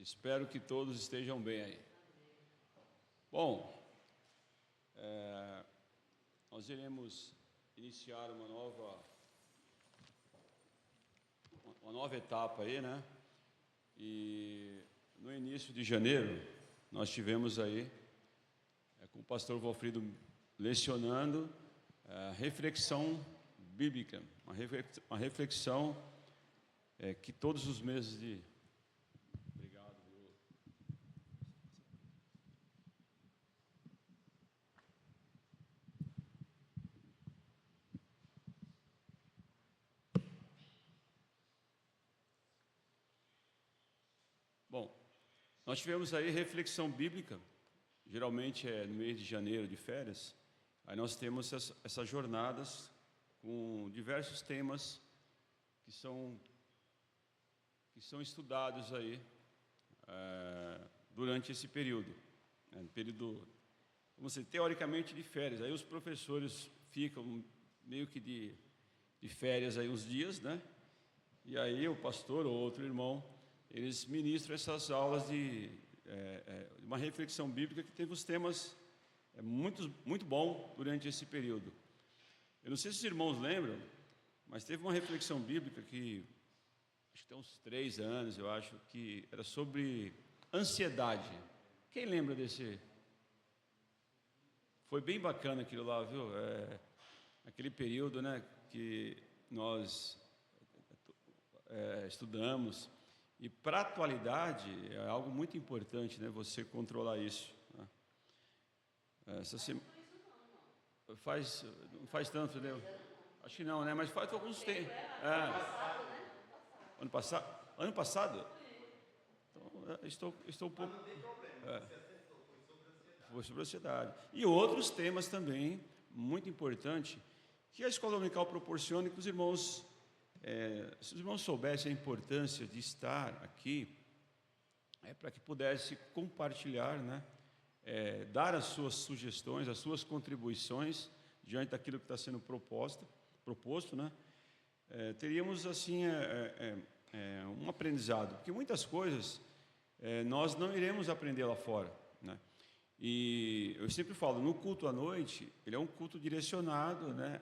Espero que todos estejam bem aí. Bom, nós iremos iniciar uma nova etapa aí, né? E no início de janeiro, nós tivemos aí, com o pastor Valfrido lecionando, reflexão bíblica, uma reflexão que todos os meses de... Obrigado, viu? Bom, nós tivemos aí reflexão bíblica, geralmente é no mês de janeiro, de férias. Aí nós temos essas jornadas com diversos temas que são estudados aí durante esse período, período, vamos dizer, teoricamente de férias. Aí os professores ficam meio que de férias aí uns dias, né? E aí o pastor ou outro irmão, eles ministram essas aulas de uma reflexão bíblica que teve os temas muito bom durante esse período. Eu não sei se os irmãos lembram, mas teve uma reflexão bíblica que acho que tem uns 3 anos, eu acho, que era sobre ansiedade. Quem lembra desse? Foi bem bacana aquilo lá, viu? Aquele período, né, que nós estudamos. E para a atualidade é algo muito importante, né? Você controlar isso. Né? Não faz tanto, né? Acho que não, né? Mas faz alguns tempos. Ano passado? Ano passado? Então, estou um pouco. Foi sobre a ansiedade. E outros temas também, muito importante, que a escola dominical proporciona e que os irmãos. Se os irmãos soubessem a importância de estar aqui, para que pudesse compartilhar, né, dar as suas sugestões, as suas contribuições diante daquilo que está sendo proposto, né, teríamos assim um aprendizado, porque muitas coisas nós não iremos aprender lá fora, né? E eu sempre falo, no culto à noite, ele é um culto direcionado, né,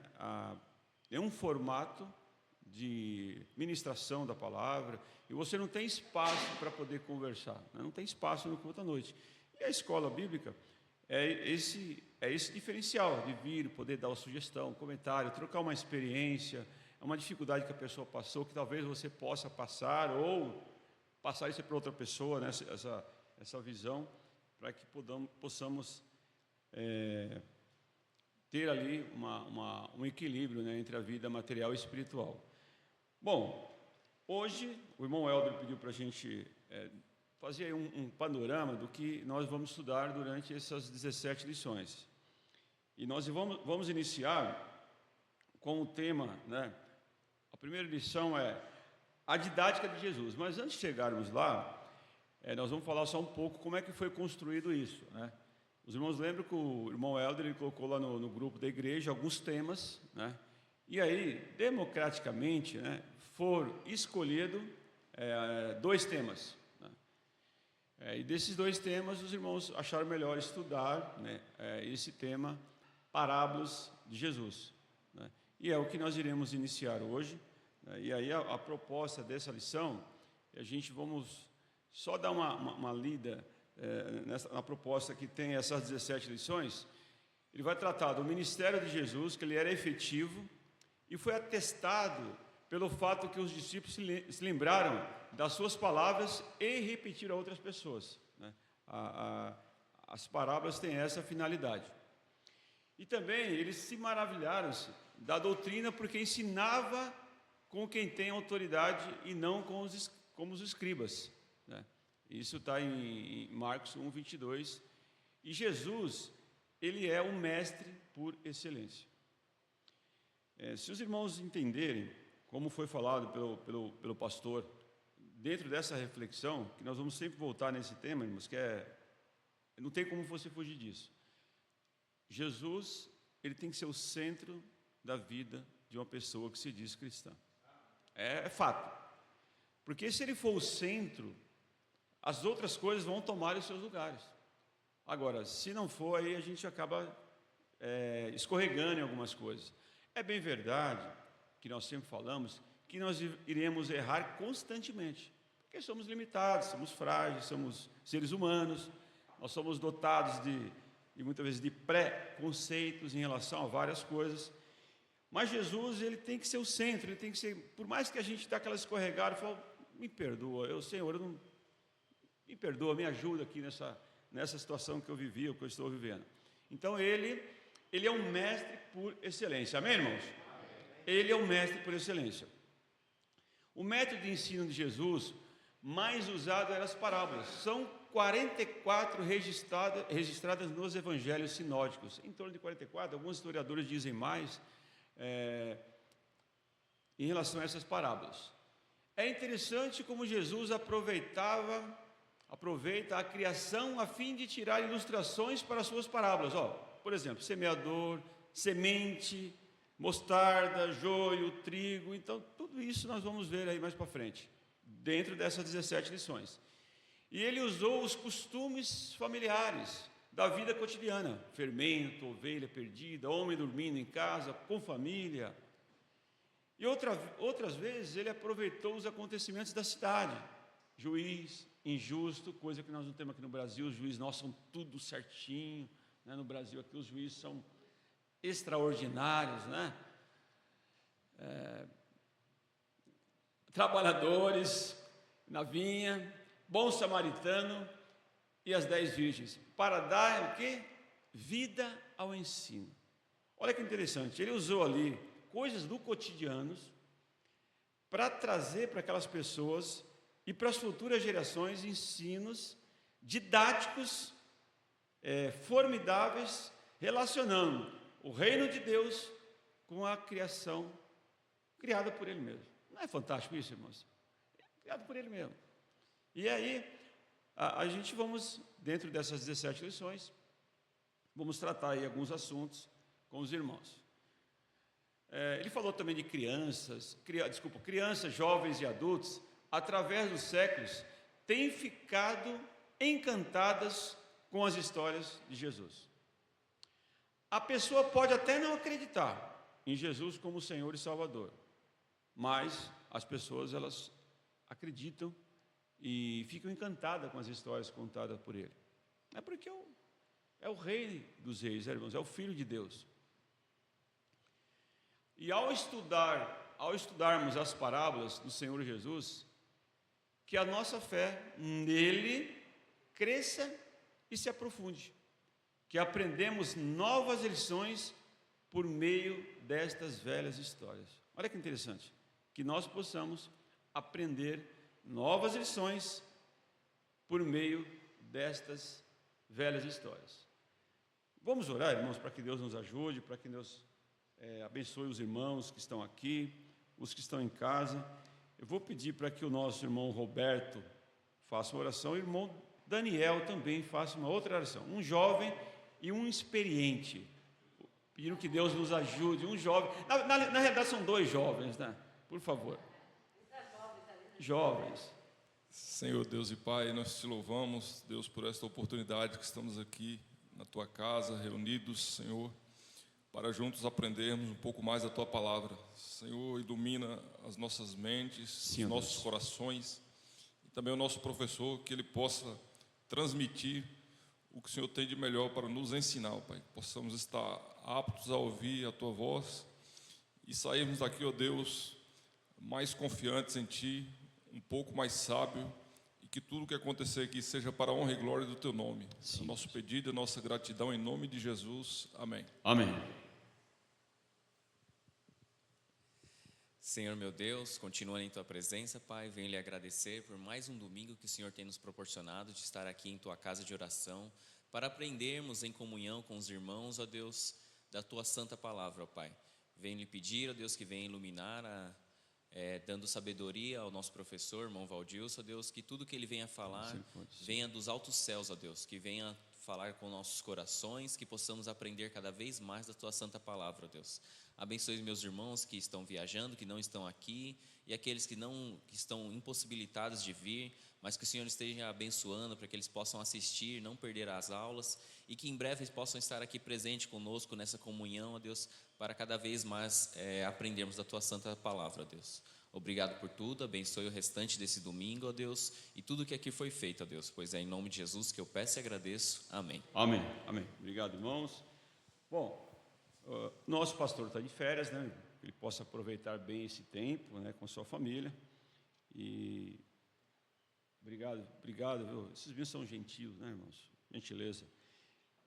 é um formato de ministração da palavra, e você não tem espaço para poder conversar, né? Não tem espaço no culto à noite. E a escola bíblica é esse diferencial de vir, poder dar uma sugestão, um comentário, trocar uma experiência, uma dificuldade que a pessoa passou, que talvez você possa passar, ou passar isso para outra pessoa, né? essa visão, para que possamos ter ali um equilíbrio, né, entre a vida material e espiritual. Bom, hoje o irmão Helder pediu para a gente fazer um panorama do que nós vamos estudar durante essas 17 lições. E nós vamos iniciar com o tema, né? A primeira lição é a didática de Jesus. Mas antes de chegarmos lá, nós vamos falar só um pouco como é que foi construído isso, né? Os irmãos lembram que o irmão Helder ele colocou lá no grupo da igreja alguns temas, né? E aí, democraticamente, né, foram escolhidos 2 temas. Né? E desses 2 temas, os irmãos acharam melhor estudar, né, esse tema, parábolas de Jesus. Né? E é o que nós iremos iniciar hoje. Né? E aí, a proposta dessa lição, a gente vamos só dar uma lida na proposta que tem essas 17 lições. Ele vai tratar do ministério de Jesus, que ele era efetivo, e foi atestado pelo fato que os discípulos se lembraram das suas palavras e repetiram a outras pessoas. Né? As parábolas têm essa finalidade. E também eles se maravilharam da doutrina porque ensinava com quem tem autoridade e não como os escribas. Né? Isso está em Marcos 1:22. E Jesus, ele é o mestre por excelência. Se os irmãos entenderem, como foi falado pelo pastor, dentro dessa reflexão, que nós vamos sempre voltar nesse tema, irmãos, que não tem como você fugir disso. Jesus, ele tem que ser o centro da vida de uma pessoa que se diz cristã. É fato. Porque se ele for o centro, as outras coisas vão tomar os seus lugares. Agora, se não for, aí a gente acaba escorregando em algumas coisas. É bem verdade que nós sempre falamos que nós iremos errar constantemente, porque somos limitados, somos frágeis, somos seres humanos, nós somos dotados de muitas vezes de pré-conceitos em relação a várias coisas, mas Jesus, ele tem que ser o centro, ele tem que ser, por mais que a gente dê aquela escorregada, fala, me perdoa, Senhor, me perdoa, me ajuda aqui nessa situação que eu vivi, ou que eu estou vivendo. Então ele é um mestre por excelência, amém, irmãos? Ele é um mestre por excelência. O método de ensino de Jesus mais usado eram as parábolas. São 44 registradas nos evangelhos sinóticos, em torno de 44, alguns historiadores dizem mais, em relação a essas parábolas. É interessante como Jesus aproveita a criação a fim de tirar ilustrações para as suas parábolas. Por exemplo, semeador, semente, mostarda, joio, trigo. Então, tudo isso nós vamos ver aí mais para frente, dentro dessas 17 lições. E ele usou os costumes familiares da vida cotidiana, fermento, ovelha perdida, homem dormindo em casa, com família. E outras vezes ele aproveitou os acontecimentos da cidade, juiz injusto, coisa que nós não temos aqui no Brasil, os juízes nossos são tudo certinho, né? No Brasil aqui os juízes são extraordinários, né? Trabalhadores na vinha, bom samaritano e as 10 virgens, para dar o quê? Vida ao ensino. Olha que interessante, ele usou ali coisas do cotidiano para trazer para aquelas pessoas e para as futuras gerações ensinos didáticos formidáveis, relacionando o reino de Deus com a criação criada por Ele mesmo. Não é fantástico isso, irmãos? Criado por Ele mesmo. E aí, a gente vamos, dentro dessas 17 lições, vamos tratar aí alguns assuntos com os irmãos. Ele falou também de crianças, jovens e adultos, através dos séculos, têm ficado encantadas com as histórias de Jesus. A pessoa pode até não acreditar em Jesus como Senhor e Salvador, mas as pessoas, elas acreditam e ficam encantadas com as histórias contadas por Ele. É porque é o Rei dos Reis, irmãos, é o Filho de Deus. E ao estudarmos as parábolas do Senhor Jesus, que a nossa fé nele cresça e se aprofunde, que aprendemos novas lições por meio destas velhas histórias. Olha que interessante, que nós possamos aprender novas lições por meio destas velhas histórias. Vamos orar, irmãos, para que Deus nos ajude, para que Deus abençoe os irmãos que estão aqui, os que estão em casa. Eu vou pedir para que o nosso irmão Roberto faça uma oração, o irmão Daniel também faça uma outra oração, um jovem e um experiente, pedindo que Deus nos ajude, um jovem, na realidade são 2 jovens, né? Por favor. Jovens. Senhor Deus e Pai, nós te louvamos, Deus, por esta oportunidade que estamos aqui na tua casa, reunidos, Senhor, para juntos aprendermos um pouco mais da tua palavra. Senhor, ilumina as nossas mentes, sim, os nossos corações, e também o nosso professor, que ele possa transmitir o que o Senhor tem de melhor para nos ensinar, Pai. Que possamos estar aptos a ouvir a tua voz e sairmos daqui, ó Deus, mais confiantes em ti, um pouco mais sábio, e que tudo o que acontecer aqui seja para a honra e glória do teu nome. Sim. O nosso pedido, a nossa gratidão em nome de Jesus. Amém. Amém. Senhor meu Deus, continua em Tua presença, Pai, venho lhe agradecer por mais um domingo que o Senhor tem nos proporcionado de estar aqui em Tua casa de oração, para aprendermos em comunhão com os irmãos, ó Deus, da Tua santa palavra, ó Pai. Venho lhe pedir, ó Deus, que venha iluminar, dando sabedoria ao nosso professor, irmão Valdilson, ó Deus, que tudo que ele venha falar, venha dos altos céus, ó Deus, que venha falar com nossos corações, que possamos aprender cada vez mais da Tua santa palavra, ó Deus. Abençoe meus irmãos que estão viajando, que não estão aqui, e aqueles que estão impossibilitados de vir, mas que o Senhor esteja abençoando para que eles possam assistir, não perder as aulas e que em breve eles possam estar aqui presente conosco nessa comunhão, ó Deus, para cada vez mais aprendermos da Tua Santa Palavra, ó Deus. Obrigado por tudo, abençoe o restante desse domingo, ó Deus, e tudo que aqui foi feito, ó Deus, pois é em nome de Jesus que eu peço e agradeço. Amém. Amém, amém. Obrigado, irmãos. Bom, nosso pastor está de férias, né? Que ele possa aproveitar bem esse tempo, né, com sua família. E obrigado, viu? Esses vinhos são gentios, né, irmãos? Gentileza.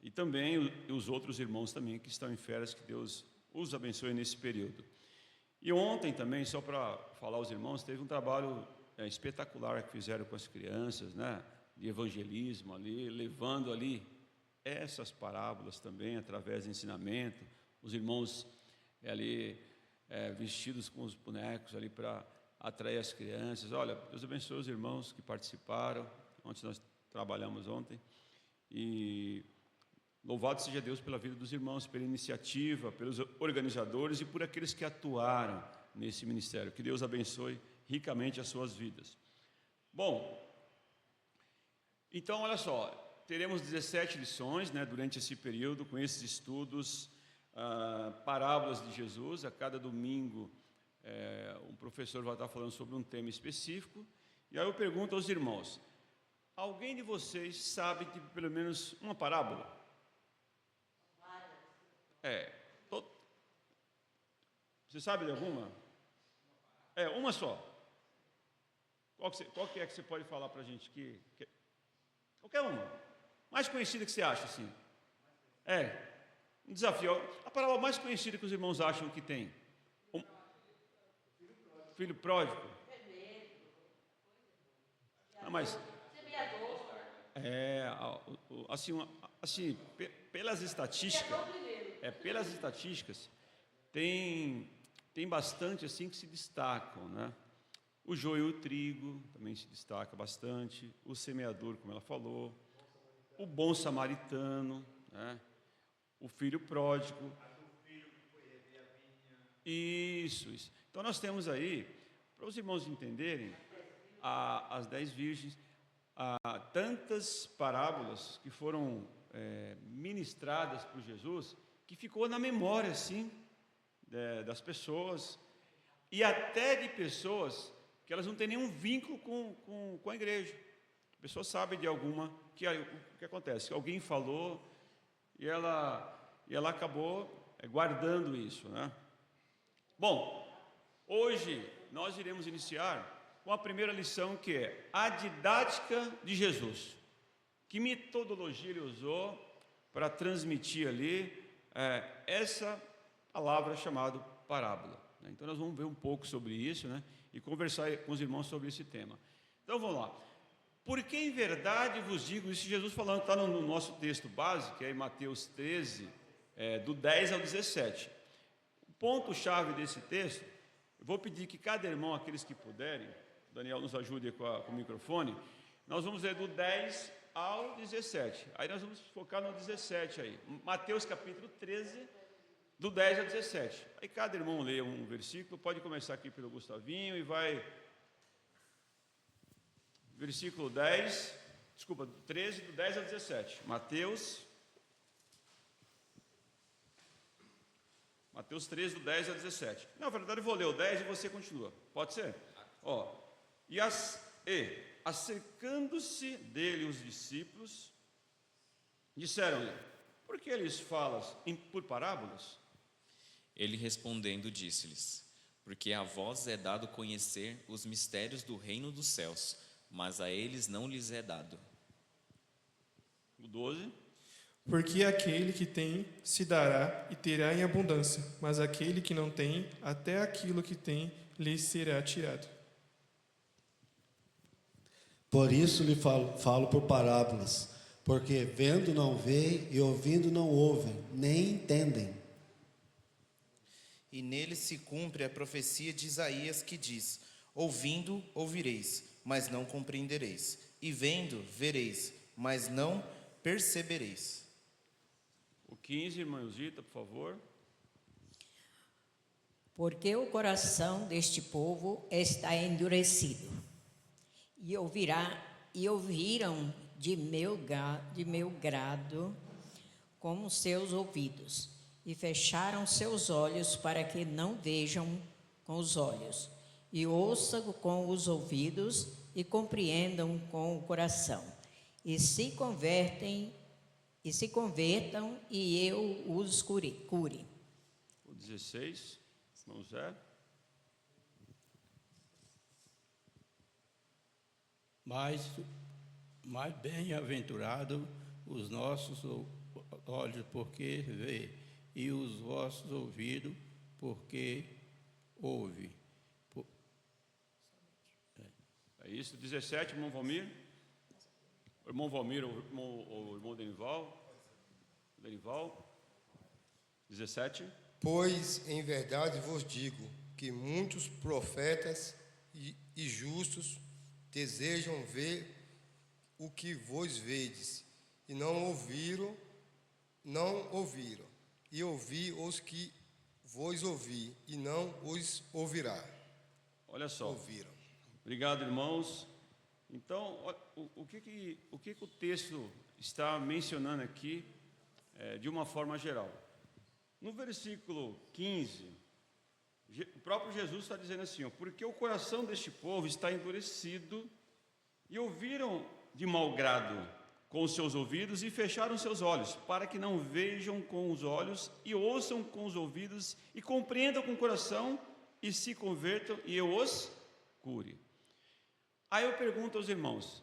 E também os outros irmãos também que estão em férias, que Deus os abençoe nesse período. E ontem também, só para falar aos irmãos, teve um trabalho espetacular que fizeram com as crianças, né, de evangelismo ali, levando ali essas parábolas também, através do ensinamento, os irmãos ali vestidos com os bonecos ali para atrair as crianças. Olha, Deus abençoe os irmãos que participaram, onde nós trabalhamos ontem, e louvado seja Deus pela vida dos irmãos, pela iniciativa, pelos organizadores e por aqueles que atuaram nesse ministério. Que Deus abençoe ricamente as suas vidas. Bom, então olha só, teremos 17 lições, né, durante esse período, com esses estudos, parábolas de Jesus. A cada domingo um professor vai estar falando sobre um tema específico. E aí eu pergunto aos irmãos: alguém de vocês sabe de pelo menos uma parábola? Você sabe de alguma? Uma só. Qual que é que você pode falar para a gente? Qualquer uma. Mais conhecida que você acha, assim. Um desafio. A parábola mais conhecida que os irmãos acham que tem. Filho pródigo. Mas assim, pelas estatísticas, tem bastante assim que se destacam, né? O joio e o trigo também se destaca bastante, o semeador, como ela falou, o bom samaritano, né? O filho pródigo. Isso. Então nós temos aí, para os irmãos entenderem, as 10 virgens, tantas parábolas que foram ministradas por Jesus, que ficou na memória, assim, das pessoas, e até de pessoas que elas não têm nenhum vínculo com a igreja. A pessoa sabe de alguma, o que acontece? Alguém falou e ela acabou guardando isso, né? Bom, hoje nós iremos iniciar com a primeira lição, que é a didática de Jesus. Que metodologia ele usou para transmitir ali essa palavra chamada parábola. Então nós vamos ver um pouco sobre isso, né, e conversar com os irmãos sobre esse tema. Então vamos lá. Porque em verdade vos digo, isso Jesus falando, está no nosso texto básico, que é em Mateus 13, do 10 ao 17. O ponto-chave desse texto, eu vou pedir que cada irmão, aqueles que puderem, Daniel nos ajude com o microfone, nós vamos ler do 10 ao 17. Aí nós vamos focar no 17 aí. Mateus capítulo 13, do 10 ao 17. Aí cada irmão lê um versículo, pode começar aqui pelo Gustavinho e vai... Versículo 13, do 10 ao 17. Mateus 13, do 10 ao 17. Na verdade, eu vou ler o 10 e você continua. Pode ser? Acercando-se dele os discípulos, disseram-lhe: por que eles falam por parábolas? Ele respondendo disse-lhes: porque a vós é dado conhecer os mistérios do reino dos céus, mas a eles não lhes é dado. O 12. Porque aquele que tem se dará e terá em abundância, mas aquele que não tem, até aquilo que tem lhe será tirado. Por isso lhe falo por parábolas, porque vendo não veem e ouvindo não ouvem, nem entendem. E nele se cumpre a profecia de Isaías que diz: ouvindo ouvireis, mas não compreendereis, e vendo vereis, mas não percebereis. O 15, irmã Eusita, por favor. Porque o coração deste povo está endurecido, e ouvirá e ouviram de meu grado com seus ouvidos, e fecharam seus olhos para que não vejam com os olhos, e ouçam com os ouvidos, e compreendam com o coração, e se convertam, e eu os cure. O 16, irmão Zé. Mais bem-aventurado os nossos olhos, porque vê, e os vossos ouvidos, porque ouve. É isso, 17, irmão Valmir. O irmão Valmir, o irmão Denival. 17. Pois, em verdade vos digo, que muitos profetas e justos desejam ver o que vós vedes, e não ouviram, e ouvi os que vós ouvi, e não os ouvirá. Olha só. Ouviram. Obrigado, irmãos. Então, o que o texto está mencionando aqui, de uma forma geral? No versículo 15, o próprio Jesus está dizendo assim, ó, porque o coração deste povo está endurecido, e ouviram de mau grado com os seus ouvidos, e fecharam seus olhos, para que não vejam com os olhos, e ouçam com os ouvidos, e compreendam com o coração, e se convertam, e eu os cure. Aí eu pergunto aos irmãos,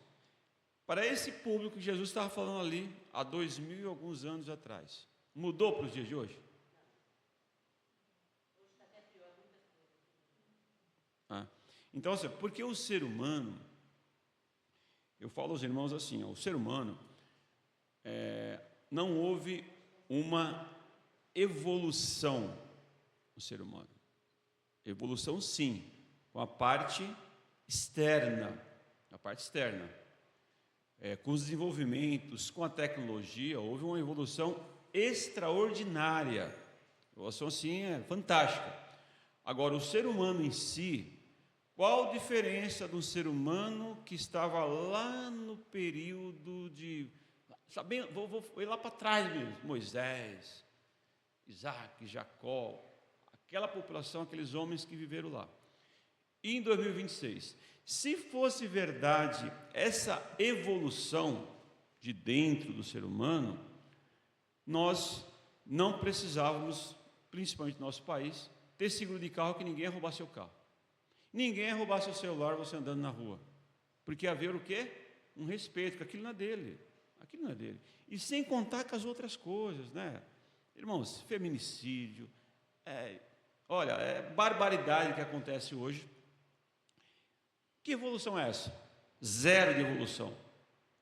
para esse público que Jesus estava falando ali, há 2000 e alguns anos atrás, mudou para os dias de hoje? Então, assim, porque o ser humano, eu falo aos irmãos assim, ó, o ser humano não houve uma evolução no ser humano. Evolução, sim, com a parte externa, com os desenvolvimentos, com a tecnologia, houve uma evolução extraordinária, evolução assim fantástica. Agora, o ser humano em si, qual a diferença do ser humano que estava lá no período de, vou ir lá para trás mesmo, Moisés, Isaac, Jacó, aquela população, aqueles homens que viveram lá. E em 2026, se fosse verdade essa evolução de dentro do ser humano, nós não precisávamos, principalmente no nosso país, ter seguro de carro, que ninguém ia roubar seu carro. Ninguém ia roubar seu celular você andando na rua. Porque ia haver o quê? Um respeito, que aquilo não é dele. Aquilo não é dele. E sem contar com as outras coisas, né? Irmãos, feminicídio, barbaridade que acontece hoje. Que evolução é essa? Zero de evolução.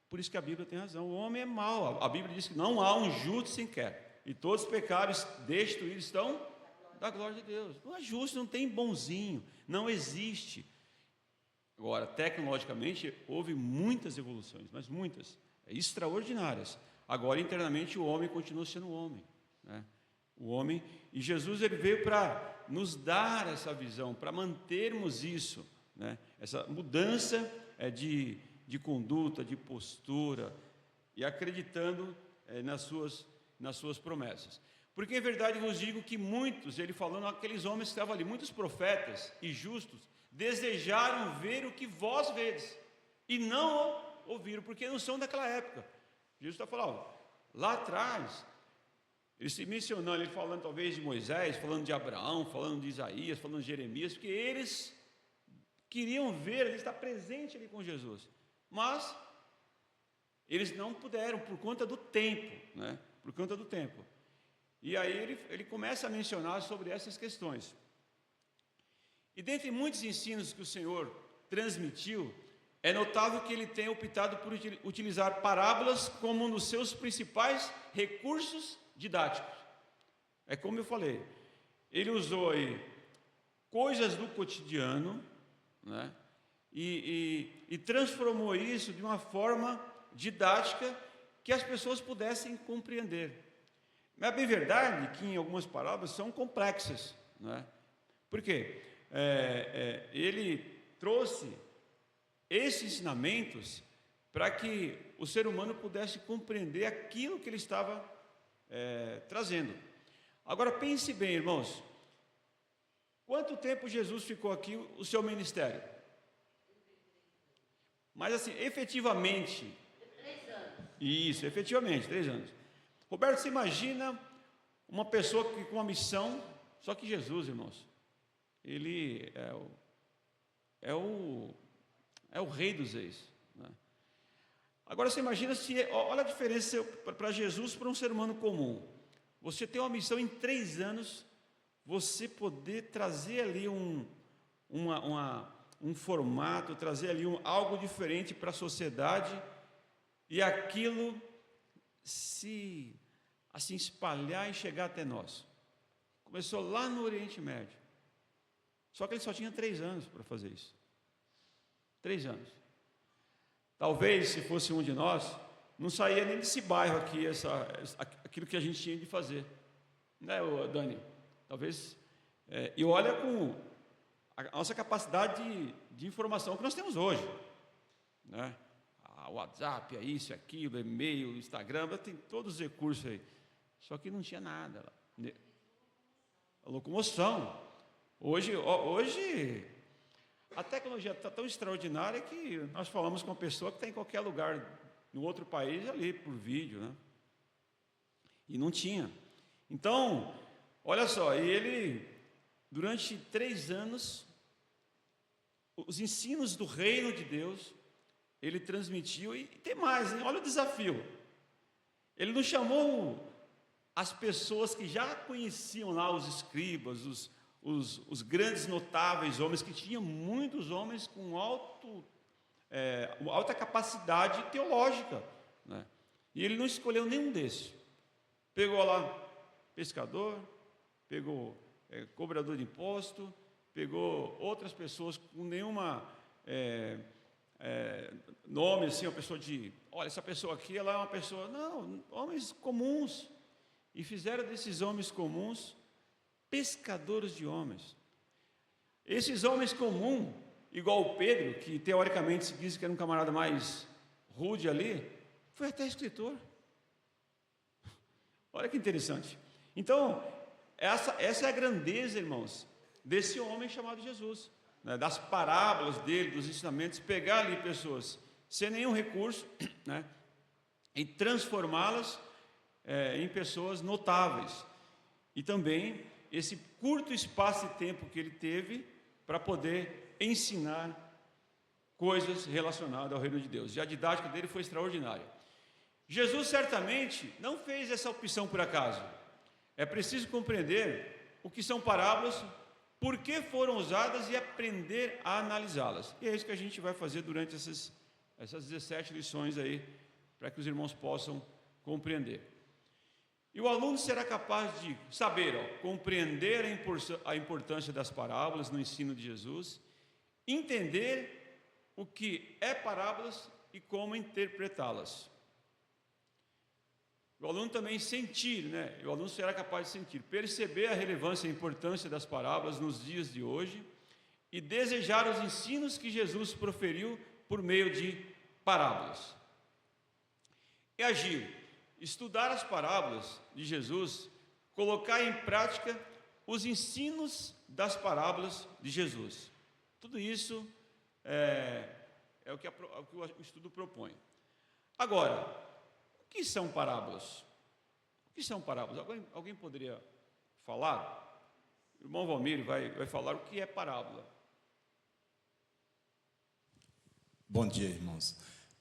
Por isso que a Bíblia tem razão. O homem é mau. A Bíblia diz que não há um justo sequer. E todos os pecados destruídos estão da glória de Deus. Não é justo, não tem bonzinho. Não existe. Agora, tecnologicamente, houve muitas evoluções, mas muitas, extraordinárias. Agora, internamente, o homem continua sendo homem, né? O homem, e Jesus ele veio para nos dar essa visão, para mantermos isso, né? Essa mudança de conduta, de postura, e acreditando nas suas promessas. Porque, em verdade, vos digo que muitos, ele falando, aqueles homens que estavam ali, muitos profetas e justos, desejaram ver o que vós vedes, e não ouviram, porque não são daquela época. Jesus está falando, lá atrás, ele se mencionando, ele falando talvez de Moisés, falando de Abraão, falando de Isaías, falando de Jeremias, porque eles queriam ver, ele está presente ali com Jesus, mas eles não puderam, por conta do tempo, né? Por conta do tempo. E aí ele começa a mencionar sobre essas questões. E dentre muitos ensinos que o Senhor transmitiu, é notável que ele tem optado por utilizar parábolas como um dos seus principais recursos didáticos. É como eu falei, ele usou aí coisas do cotidiano, né? E transformou isso de uma forma didática que as pessoas pudessem compreender. Mas é bem verdade que em algumas parábolas são complexas, né? Por quê? Ele trouxe esses ensinamentos para que o ser humano pudesse compreender aquilo que ele estava trazendo. Agora pense bem, irmãos, quanto tempo Jesus ficou aqui, o seu ministério? Mas assim, efetivamente... 3 anos. Isso, efetivamente, 3 anos. Roberto, você imagina uma pessoa que, com uma missão, só que Jesus, irmãos, ele é o rei dos reis, né? Agora você imagina olha a diferença para Jesus, para um ser humano comum. Você tem uma missão em 3 anos, você poder trazer ali um formato, trazer ali algo diferente para a sociedade, e aquilo se assim espalhar e chegar até nós. Começou lá no Oriente Médio. Só que ele só tinha 3 anos para fazer isso. 3 anos. Talvez, se fosse um de nós, não saía nem desse bairro aqui, aquilo que a gente tinha de fazer. Né, Dani? Talvez. E olha com a nossa capacidade de informação que nós temos hoje. Né? O WhatsApp, isso, aquilo, e-mail, Instagram, tem todos os recursos aí. Só que não tinha nada. A locomoção. Hoje a tecnologia está tão extraordinária que nós falamos com uma pessoa que está em qualquer lugar, no outro país, ali, por vídeo, né? E não tinha. Então, olha só, e ele, durante 3 anos, os ensinos do reino de Deus, ele transmitiu, e tem mais, hein? Olha o desafio. Ele não chamou as pessoas que já conheciam lá os escribas, os grandes notáveis homens, que tinham muitos homens com alta capacidade teológica, né? E ele não escolheu nenhum desses. Pegou lá pescador, pegou cobrador de imposto, pegou outras pessoas com nenhuma nome, assim, uma pessoa olha, essa pessoa aqui, ela é uma pessoa... Não, homens comuns. E fizeram desses homens comuns pescadores de homens. Esses homens comuns, igual o Pedro, que teoricamente se diz que era um camarada mais rude ali, foi até escritor. Olha que interessante. Então, essa é a grandeza, irmãos, desse homem chamado Jesus, né? Das parábolas dele, dos ensinamentos, pegar ali pessoas sem nenhum recurso, né? E transformá-las em pessoas notáveis. E também esse curto espaço de tempo que ele teve para poder ensinar coisas relacionadas ao reino de Deus. E a didática dele foi extraordinária. Jesus certamente não fez essa opção por acaso. É preciso compreender o que são parábolas, por que foram usadas e aprender a analisá-las. E é isso que a gente vai fazer durante essas 17 lições aí, para que os irmãos possam compreender. E o aluno será capaz de saber, compreender a importância das parábolas no ensino de Jesus, entender o que é parábolas e como interpretá-las. O aluno também sentir, né? O aluno será capaz de sentir, perceber a relevância e a importância das parábolas nos dias de hoje e desejar os ensinos que Jesus proferiu por meio de parábolas. E agir. Estudar as parábolas de Jesus, colocar em prática os ensinos das parábolas de Jesus. Tudo isso é o que o estudo propõe. Agora, o que são parábolas? O que são parábolas? Alguém poderia falar? O irmão Valmir vai falar o que é parábola. Bom dia, irmãos.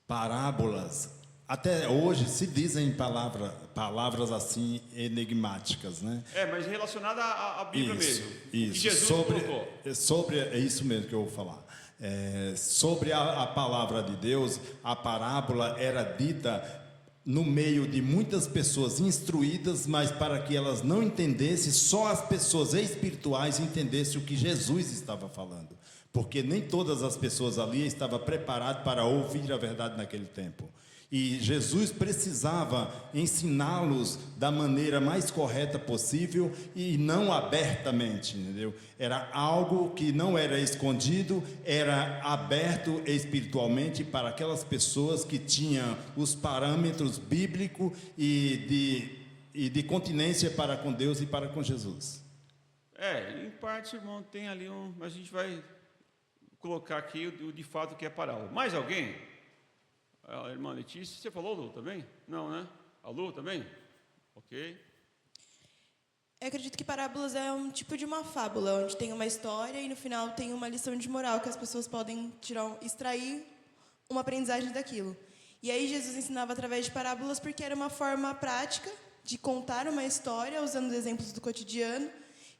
Parábolas... Até hoje se dizem palavras assim enigmáticas, né? Mas relacionada à Bíblia mesmo. Isso. Que Jesus colocou. É isso mesmo que eu vou falar. Sobre a palavra de Deus, a parábola era dita no meio de muitas pessoas instruídas, mas para que elas não entendessem, só as pessoas espirituais entendessem o que Jesus estava falando. Porque nem todas as pessoas ali estavam preparadas para ouvir a verdade naquele tempo. E Jesus precisava ensiná-los da maneira mais correta possível e não abertamente, entendeu? Era algo que não era escondido, era aberto espiritualmente para aquelas pessoas que tinham os parâmetros bíblicos e de continência para com Deus e para com Jesus. Em parte, irmão, tem ali mas a gente vai colocar aqui o de fato que é parábola. Mais alguém? A irmã Letícia, você falou, Lu, também? Não, né? A Lu também? Ok. Eu acredito que parábolas é um tipo de uma fábula, onde tem uma história e no final tem uma lição de moral que as pessoas podem extrair uma aprendizagem daquilo. E aí Jesus ensinava através de parábolas porque era uma forma prática de contar uma história usando os exemplos do cotidiano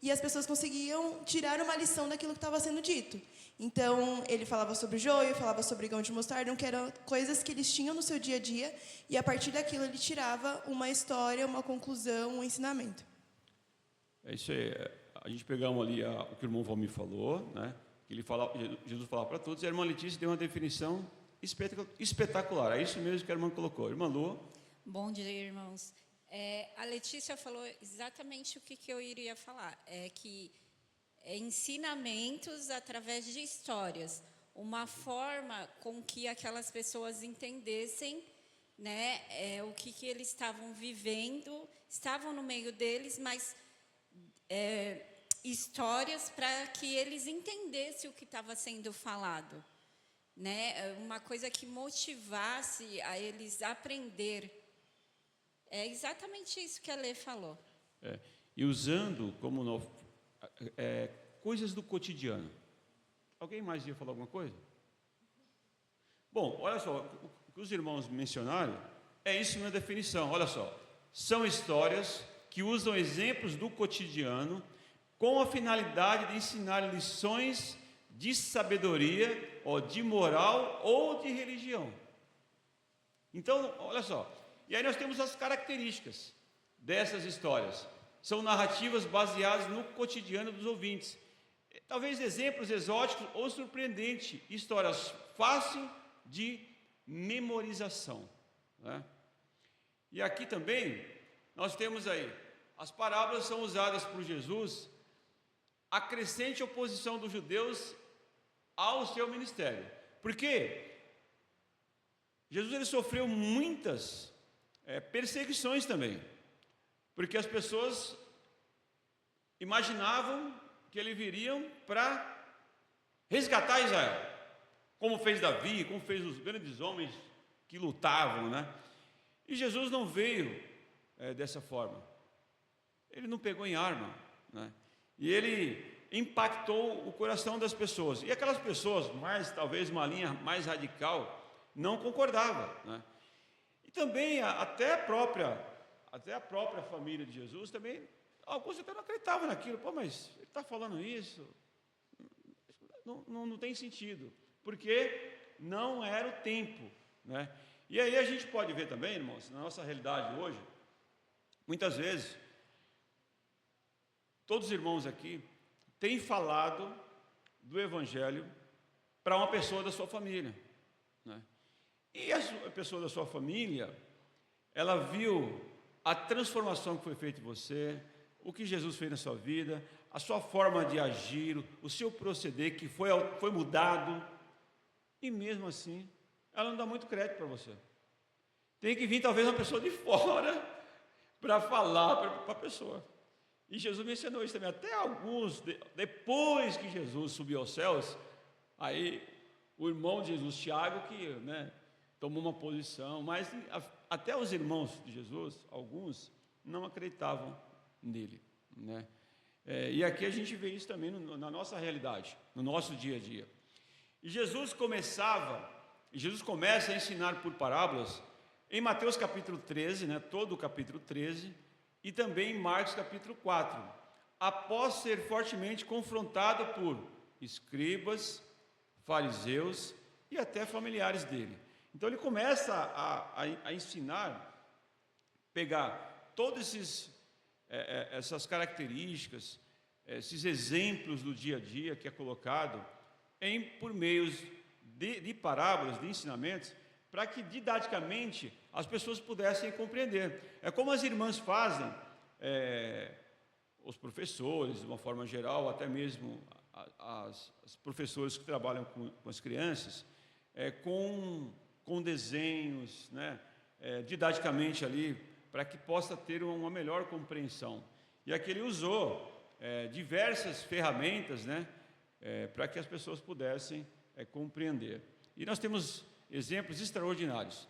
e as pessoas conseguiam tirar uma lição daquilo que estava sendo dito. Então, ele falava sobre o joio, falava sobre grão de mostarda, que eram coisas que eles tinham no seu dia a dia, e a partir daquilo ele tirava uma história, uma conclusão, um ensinamento. É isso aí. A gente pegamos ali o que o irmão Valmir falou, né? Que Jesus falava para todos, e a irmã Letícia deu uma definição espetacular. É isso mesmo que a irmã colocou. Irmã Lu. Bom dia, irmãos. A Letícia falou exatamente o que eu iria falar. Ensinamentos através de histórias, uma forma com que aquelas pessoas entendessem, né, o que eles estavam vivendo, estavam no meio deles, mas histórias para que eles entendessem o que estava sendo falado, né, uma coisa que motivasse a eles aprender. É exatamente isso que a Lê falou. E usando como coisas do cotidiano. Alguém mais ia falar alguma coisa? Bom, olha só, o que os irmãos mencionaram é isso na definição. Olha só, são histórias que usam exemplos do cotidiano com a finalidade de ensinar lições de sabedoria, ou de moral ou de religião. Então, olha só, e aí nós temos as características dessas histórias. São narrativas baseadas no cotidiano dos ouvintes. Talvez exemplos exóticos ou surpreendentes, histórias fáceis de memorização, né? E aqui também, nós temos aí, as parábolas são usadas por Jesus a crescente oposição dos judeus ao seu ministério. Por quê? Jesus ele sofreu muitas perseguições também. Porque as pessoas imaginavam que ele viriam para resgatar Israel, como fez Davi, como fez os grandes homens que lutavam, né? E Jesus não veio dessa forma. Ele não pegou em arma, né? E ele impactou o coração das pessoas. E aquelas pessoas, talvez uma linha mais radical, não concordava, né? E também até a própria família de Jesus também, alguns até não acreditavam naquilo. Mas ele está falando isso, não tem sentido, porque não era o tempo, né? E aí a gente pode ver também, irmãos, na nossa realidade hoje, muitas vezes, todos os irmãos aqui têm falado do Evangelho para uma pessoa da sua família, né? E a pessoa da sua família, ela viu a transformação que foi feita em você, o que Jesus fez na sua vida, a sua forma de agir, o seu proceder que foi mudado, e mesmo assim, ela não dá muito crédito para você. Tem que vir talvez uma pessoa de fora para falar para a pessoa. E Jesus mencionou isso também. Até alguns, depois que Jesus subiu aos céus, aí o irmão de Jesus, Tiago, que, né, tomou uma posição, mas até os irmãos de Jesus, alguns, não acreditavam nele, né? E aqui a gente vê isso também na nossa realidade, no nosso dia a dia. E Jesus começa a ensinar por parábolas em Mateus capítulo 13, né, todo o capítulo 13, e também em Marcos capítulo 4, após ser fortemente confrontado por escribas, fariseus e até familiares dele. Então ele começa a ensinar, pegar todos essas características, esses exemplos do dia a dia que é colocado por meios de parábolas, de ensinamentos, para que didaticamente as pessoas pudessem compreender. É como as irmãs fazem, os professores, de uma forma geral, até mesmo as professoras que trabalham com as crianças, com desenhos, né, didaticamente ali, para que possa ter uma melhor compreensão. E aqui ele usou diversas ferramentas, né, para que as pessoas pudessem compreender. E nós temos exemplos extraordinários.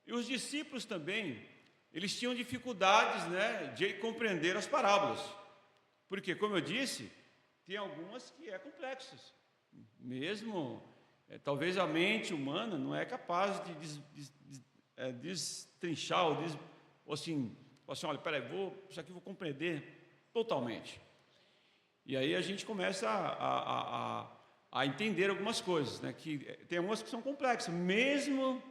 E os discípulos também, eles tinham dificuldades, né, de compreender as parábolas. Porque, como eu disse, tem algumas que complexas. Mesmo, talvez a mente humana não é capaz de destrinchar ou assim, olha, peraí, isso aqui eu vou compreender totalmente. E aí a gente começa a entender algumas coisas, né? Que tem algumas que são complexas, mesmo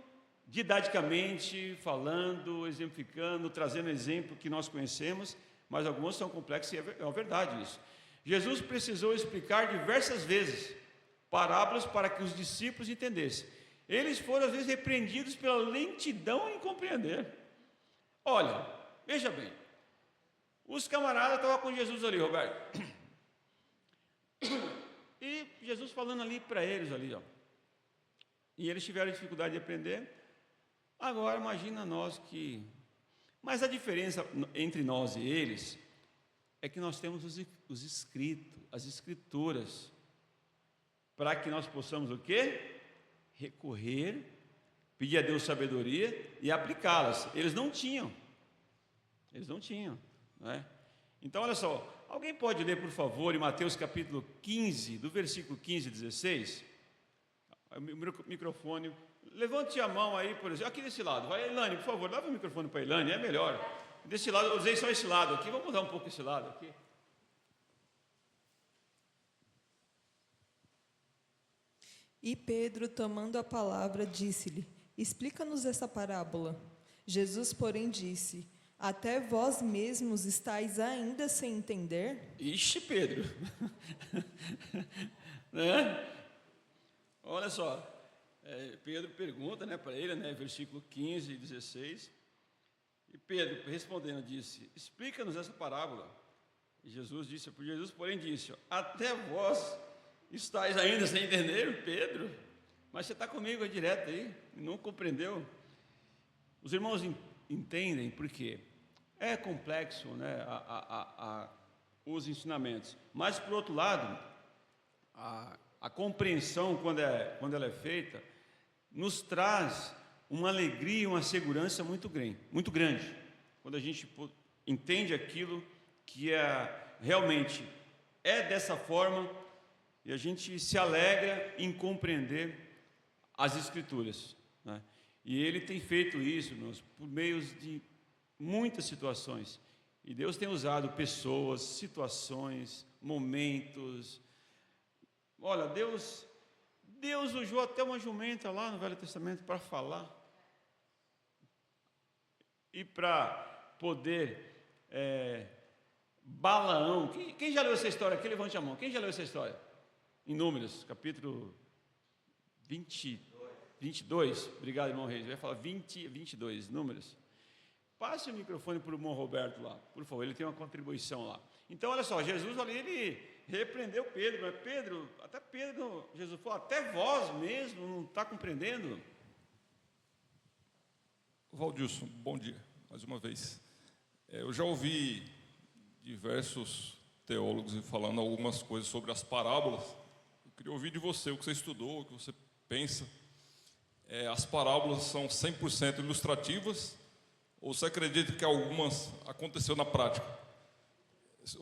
didaticamente, falando, exemplificando, trazendo exemplo que nós conhecemos, mas algumas são complexas e é verdade isso. Jesus precisou explicar diversas vezes parábolas para que os discípulos entendessem. Eles foram, às vezes, repreendidos pela lentidão em compreender. Olha, veja bem, os camaradas estavam com Jesus ali, Roberto, e Jesus falando ali para eles, ali, ó, e eles tiveram dificuldade de aprender. Agora, imagina nós que... Mas a diferença entre nós e eles é que nós temos os escritos, as escrituras, para que nós possamos o quê? Recorrer, pedir a Deus sabedoria e aplicá-las. Eles não tinham, não é? Então, olha só, alguém pode ler, por favor, em Mateus capítulo 15, do versículo 15 e 16? O microfone, levante a mão aí, por exemplo, aqui desse lado, vai, Elane, por favor, leva o microfone para a Elane, é melhor. Desse lado, eu usei só esse lado aqui, vamos mudar um pouco esse lado aqui. E Pedro, tomando a palavra, disse-lhe: explica-nos essa parábola. Jesus, porém, disse: até vós mesmos estáis ainda sem entender? Ixi, Pedro! Né? Olha só, Pedro pergunta, né, para ele, né, versículo 15 e 16. E Pedro, respondendo, disse: explica-nos essa parábola. E Jesus, porém, disse: até vós estáis ainda sem entender, Pedro? Mas você está comigo direto aí, não compreendeu? Os irmãos entendem porque é complexo, né, os ensinamentos. Mas, por outro lado, a compreensão, quando ela é feita, nos traz uma alegria e uma segurança muito grande. Quando a gente entende aquilo que realmente é dessa forma, e a gente se alegra em compreender as Escrituras, né? E Ele tem feito isso, irmãos, por meio de muitas situações. E Deus tem usado pessoas, situações, momentos. Olha, Deus usou até uma jumenta lá no Velho Testamento para falar. E para poder... Balaão. Quem já leu essa história aqui? Levante a mão. Quem já leu essa história? Em Números, capítulo 22. Obrigado, irmão Reis. Vai falar 22, Números. Passe o microfone para o irmão Roberto lá, por favor. Ele tem uma contribuição lá. Então, olha só, Jesus ali, ele repreendeu Pedro. Mas Jesus falou, até vós mesmo não está compreendendo? Valdilson, bom dia, mais uma vez. Eu já ouvi diversos teólogos falando algumas coisas sobre as parábolas. Eu queria ouvir de você o que você estudou, o que você pensa. As parábolas são 100% ilustrativas ou você acredita que algumas aconteceu na prática?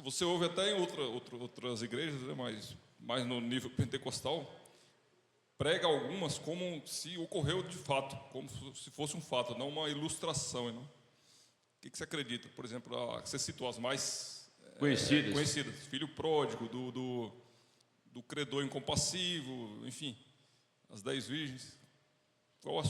Você ouve até em outras igrejas, né, mais no nível pentecostal, prega algumas como se ocorreu de fato, como se fosse um fato, não uma ilustração. Não? O que você acredita? Por exemplo, você citou as mais conhecidas. Filho pródigo, do credor incompassivo, enfim, as 10 virgens. Qual a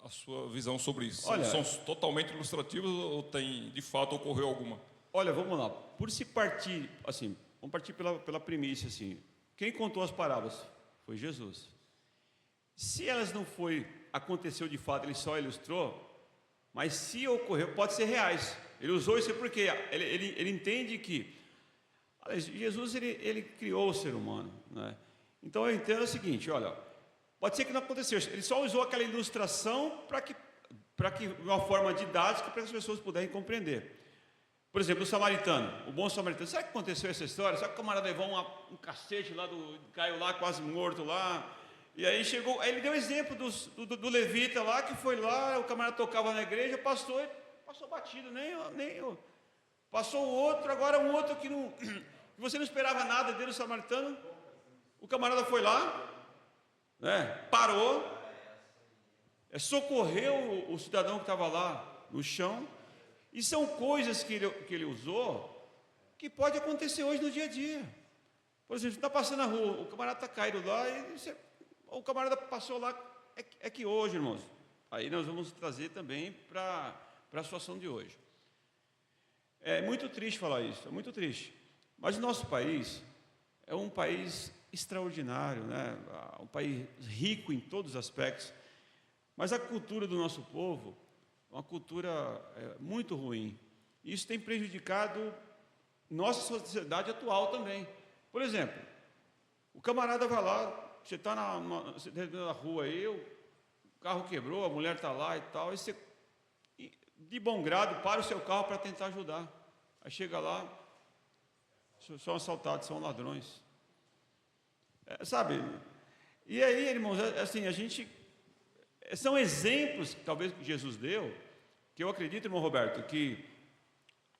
sua visão sobre isso? Olha, são totalmente ilustrativas ou tem, de fato, ocorreu alguma? Olha, vamos lá. Vamos partir pela premissa, assim. Quem contou as parábolas? Foi Jesus. Se elas não foi aconteceu de fato, ele só ilustrou, mas se ocorreu, pode ser reais. Ele usou isso porque ele entende que Jesus ele criou o ser humano, né? Então eu entendo o seguinte, olha, pode ser que não aconteceu, ele só usou aquela ilustração para que uma forma didática para que as pessoas pudessem compreender. Por exemplo, o samaritano, o bom samaritano, será que aconteceu essa história? Será que o camarada levou um cacete lá, caiu lá quase morto lá, e aí chegou, aí ele deu exemplo do levita lá, que foi lá, o camarada tocava na igreja, passou batido, passou o outro, agora um outro que você não esperava nada dele, o samaritano, o camarada foi lá, né, parou, socorreu o cidadão que estava lá no chão, e são coisas que ele usou, que pode acontecer hoje no dia a dia. Por exemplo, você está passando na rua, o camarada está caído lá, o camarada passou lá, é que hoje, irmãos, aí nós vamos trazer também para a situação de hoje. É muito triste falar isso, é muito triste. Mas o nosso país é um país extraordinário, né? Um país rico em todos os aspectos, mas a cultura do nosso povo é uma cultura muito ruim. Isso tem prejudicado nossa sociedade atual também. Por exemplo, o camarada vai lá, você está na rua aí, o carro quebrou, a mulher está lá e tal, e você, de bom grado, para o seu carro para tentar ajudar. Aí chega lá, são assaltados, são ladrões. Sabe? E aí, irmãos, assim, são exemplos que talvez que Jesus deu, que eu acredito, irmão Roberto, que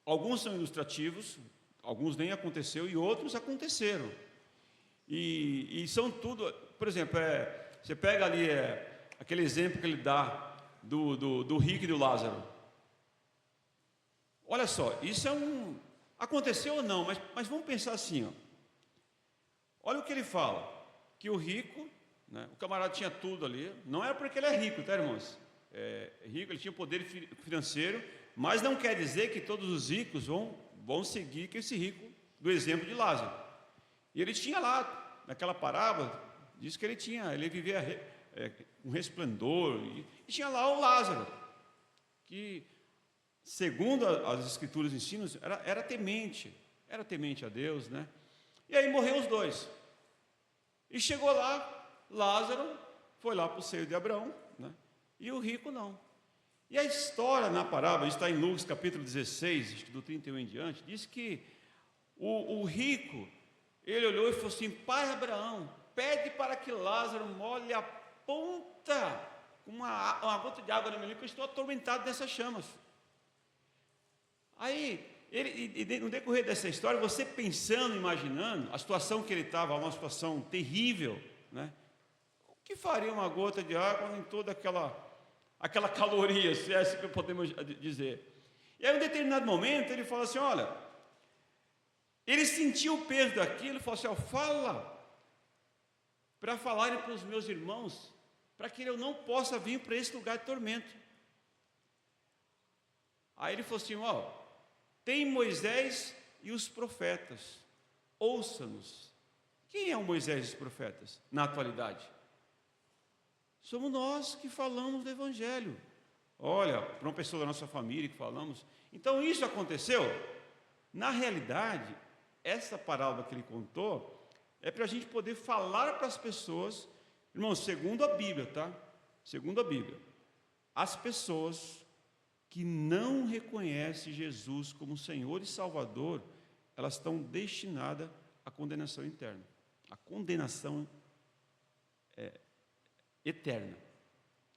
alguns são ilustrativos, alguns nem aconteceu e outros aconteceram. E são tudo, por exemplo, você pega ali aquele exemplo que ele dá do rico e do Lázaro. Olha só, isso aconteceu ou não, mas vamos pensar assim, ó. Olha o que ele fala, que o rico, né, o camarada tinha tudo ali, não era porque ele é rico, tá, irmãos? Rico, ele tinha poder financeiro, mas não quer dizer que todos os ricos vão seguir que esse rico do exemplo de Lázaro. E ele tinha lá, naquela parábola, diz que ele vivia um resplendor, e tinha lá o Lázaro, que, segundo as escrituras ensinam, era temente a Deus, né? E aí morreu os dois. E chegou lá, Lázaro foi lá para o seio de Abraão, né? E o rico não. E a história na parábola, está em Lucas capítulo 16, acho que do 31 em diante, diz que o rico, ele olhou e falou assim: pai Abraão, pede para que Lázaro molhe a ponta com uma gota de água no meu língua, que eu estou atormentado dessas chamas. Aí, no decorrer dessa história, você pensando, imaginando a situação que ele estava, uma situação terrível, né? O que faria uma gota de água em toda aquela caloria, se é assim que podemos dizer? E aí, em um determinado momento, ele fala assim: olha, ele sentiu o peso daquilo, ele falou assim: ó, fala para falarem para os meus irmãos, para que eu não possa vir para esse lugar de tormento. Aí ele falou assim: ó, tem Moisés e os profetas, ouça-nos. Quem é o Moisés e os profetas na atualidade? Somos nós que falamos do Evangelho. Olha, para uma pessoa da nossa família que falamos. Então isso aconteceu. Na realidade, essa parábola que ele contou é para a gente poder falar para as pessoas, irmãos, segundo a Bíblia, tá? Segundo a Bíblia, as pessoas que não reconhecem Jesus como Senhor e Salvador, elas estão destinadas à condenação interna, à condenação eterna.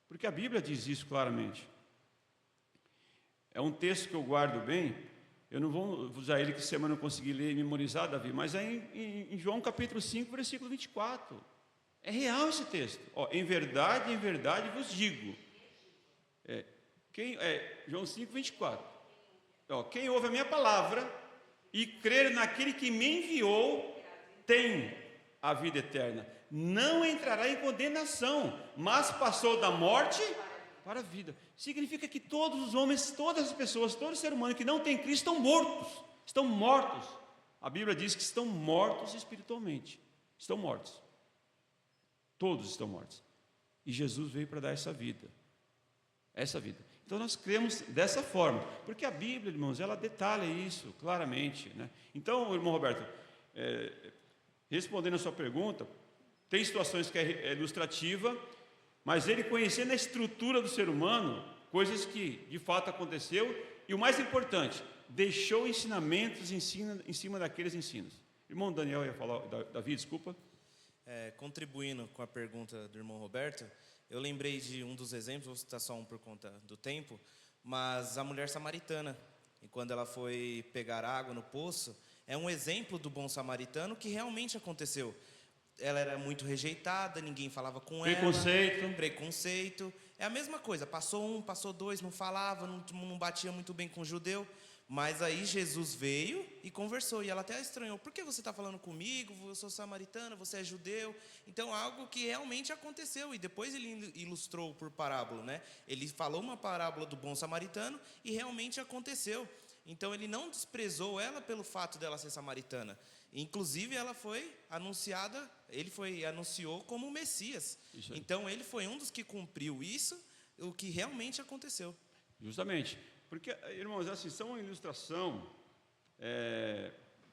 Porque a Bíblia diz isso claramente. É um texto que eu guardo bem, eu não vou usar ele que semana eu não consegui ler e memorizar, Davi, mas é em João capítulo 5, versículo 24. É real esse texto. Ó, em verdade vos digo. João 5, 24. Ó, quem ouve a minha palavra e crer naquele que me enviou, tem a vida eterna. Não entrará em condenação, mas passou da morte para a vida. Significa que todos os homens, todas as pessoas, todo ser humano que não tem Cristo estão mortos. Estão mortos. A Bíblia diz que estão mortos espiritualmente. Estão mortos. Todos estão mortos. E Jesus veio para dar essa vida. Essa vida. Então nós cremos dessa forma, porque a Bíblia, irmãos, ela detalha isso claramente, né? Então, irmão Roberto, respondendo a sua pergunta, tem situações que é ilustrativa, mas ele conhecendo a estrutura do ser humano, coisas que de fato aconteceu, e o mais importante, deixou ensinamentos em cima daqueles ensinos. Irmão Daniel ia falar, Davi, desculpa. Contribuindo com a pergunta do irmão Roberto, eu lembrei de um dos exemplos, vou citar só um por conta do tempo, mas a mulher samaritana, e quando ela foi pegar água no poço, é um exemplo do bom samaritano que realmente aconteceu. Ela era muito rejeitada, ninguém falava com ela. Preconceito. É a mesma coisa, passou um, passou dois, não falava, não batia muito bem com o judeu. Mas aí Jesus veio e conversou, e ela até estranhou. Por que você está falando comigo? Eu sou samaritana, você é judeu. Então, algo que realmente aconteceu. E depois ele ilustrou por parábola, né? Ele falou uma parábola do bom samaritano e realmente aconteceu. Então, ele não desprezou ela pelo fato dela ser samaritana. Inclusive, ela foi anunciada, anunciou como o Messias. Então, ele foi um dos que cumpriu isso, o que realmente aconteceu. Justamente. Porque, irmãos, assim, são uma ilustração,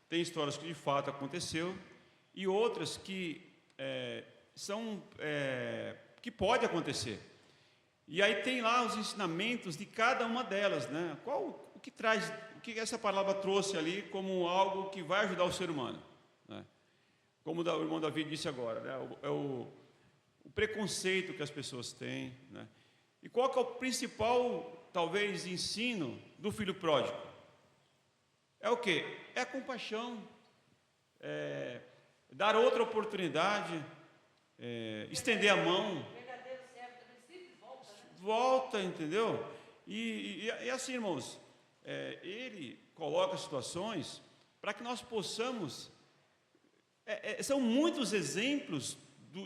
tem histórias que de fato aconteceu, e outras que que pode acontecer. E aí tem lá os ensinamentos de cada uma delas, né? O que essa palavra trouxe ali como algo que vai ajudar o ser humano, né? Como o irmão Davi disse agora, né? O preconceito que as pessoas têm, né? E qual que é o principal, talvez, ensino do filho pródigo? É o quê? É a compaixão, dar outra oportunidade, estender a mão. Volta, entendeu? E assim, irmãos, ele coloca situações para que nós possamos. São muitos exemplos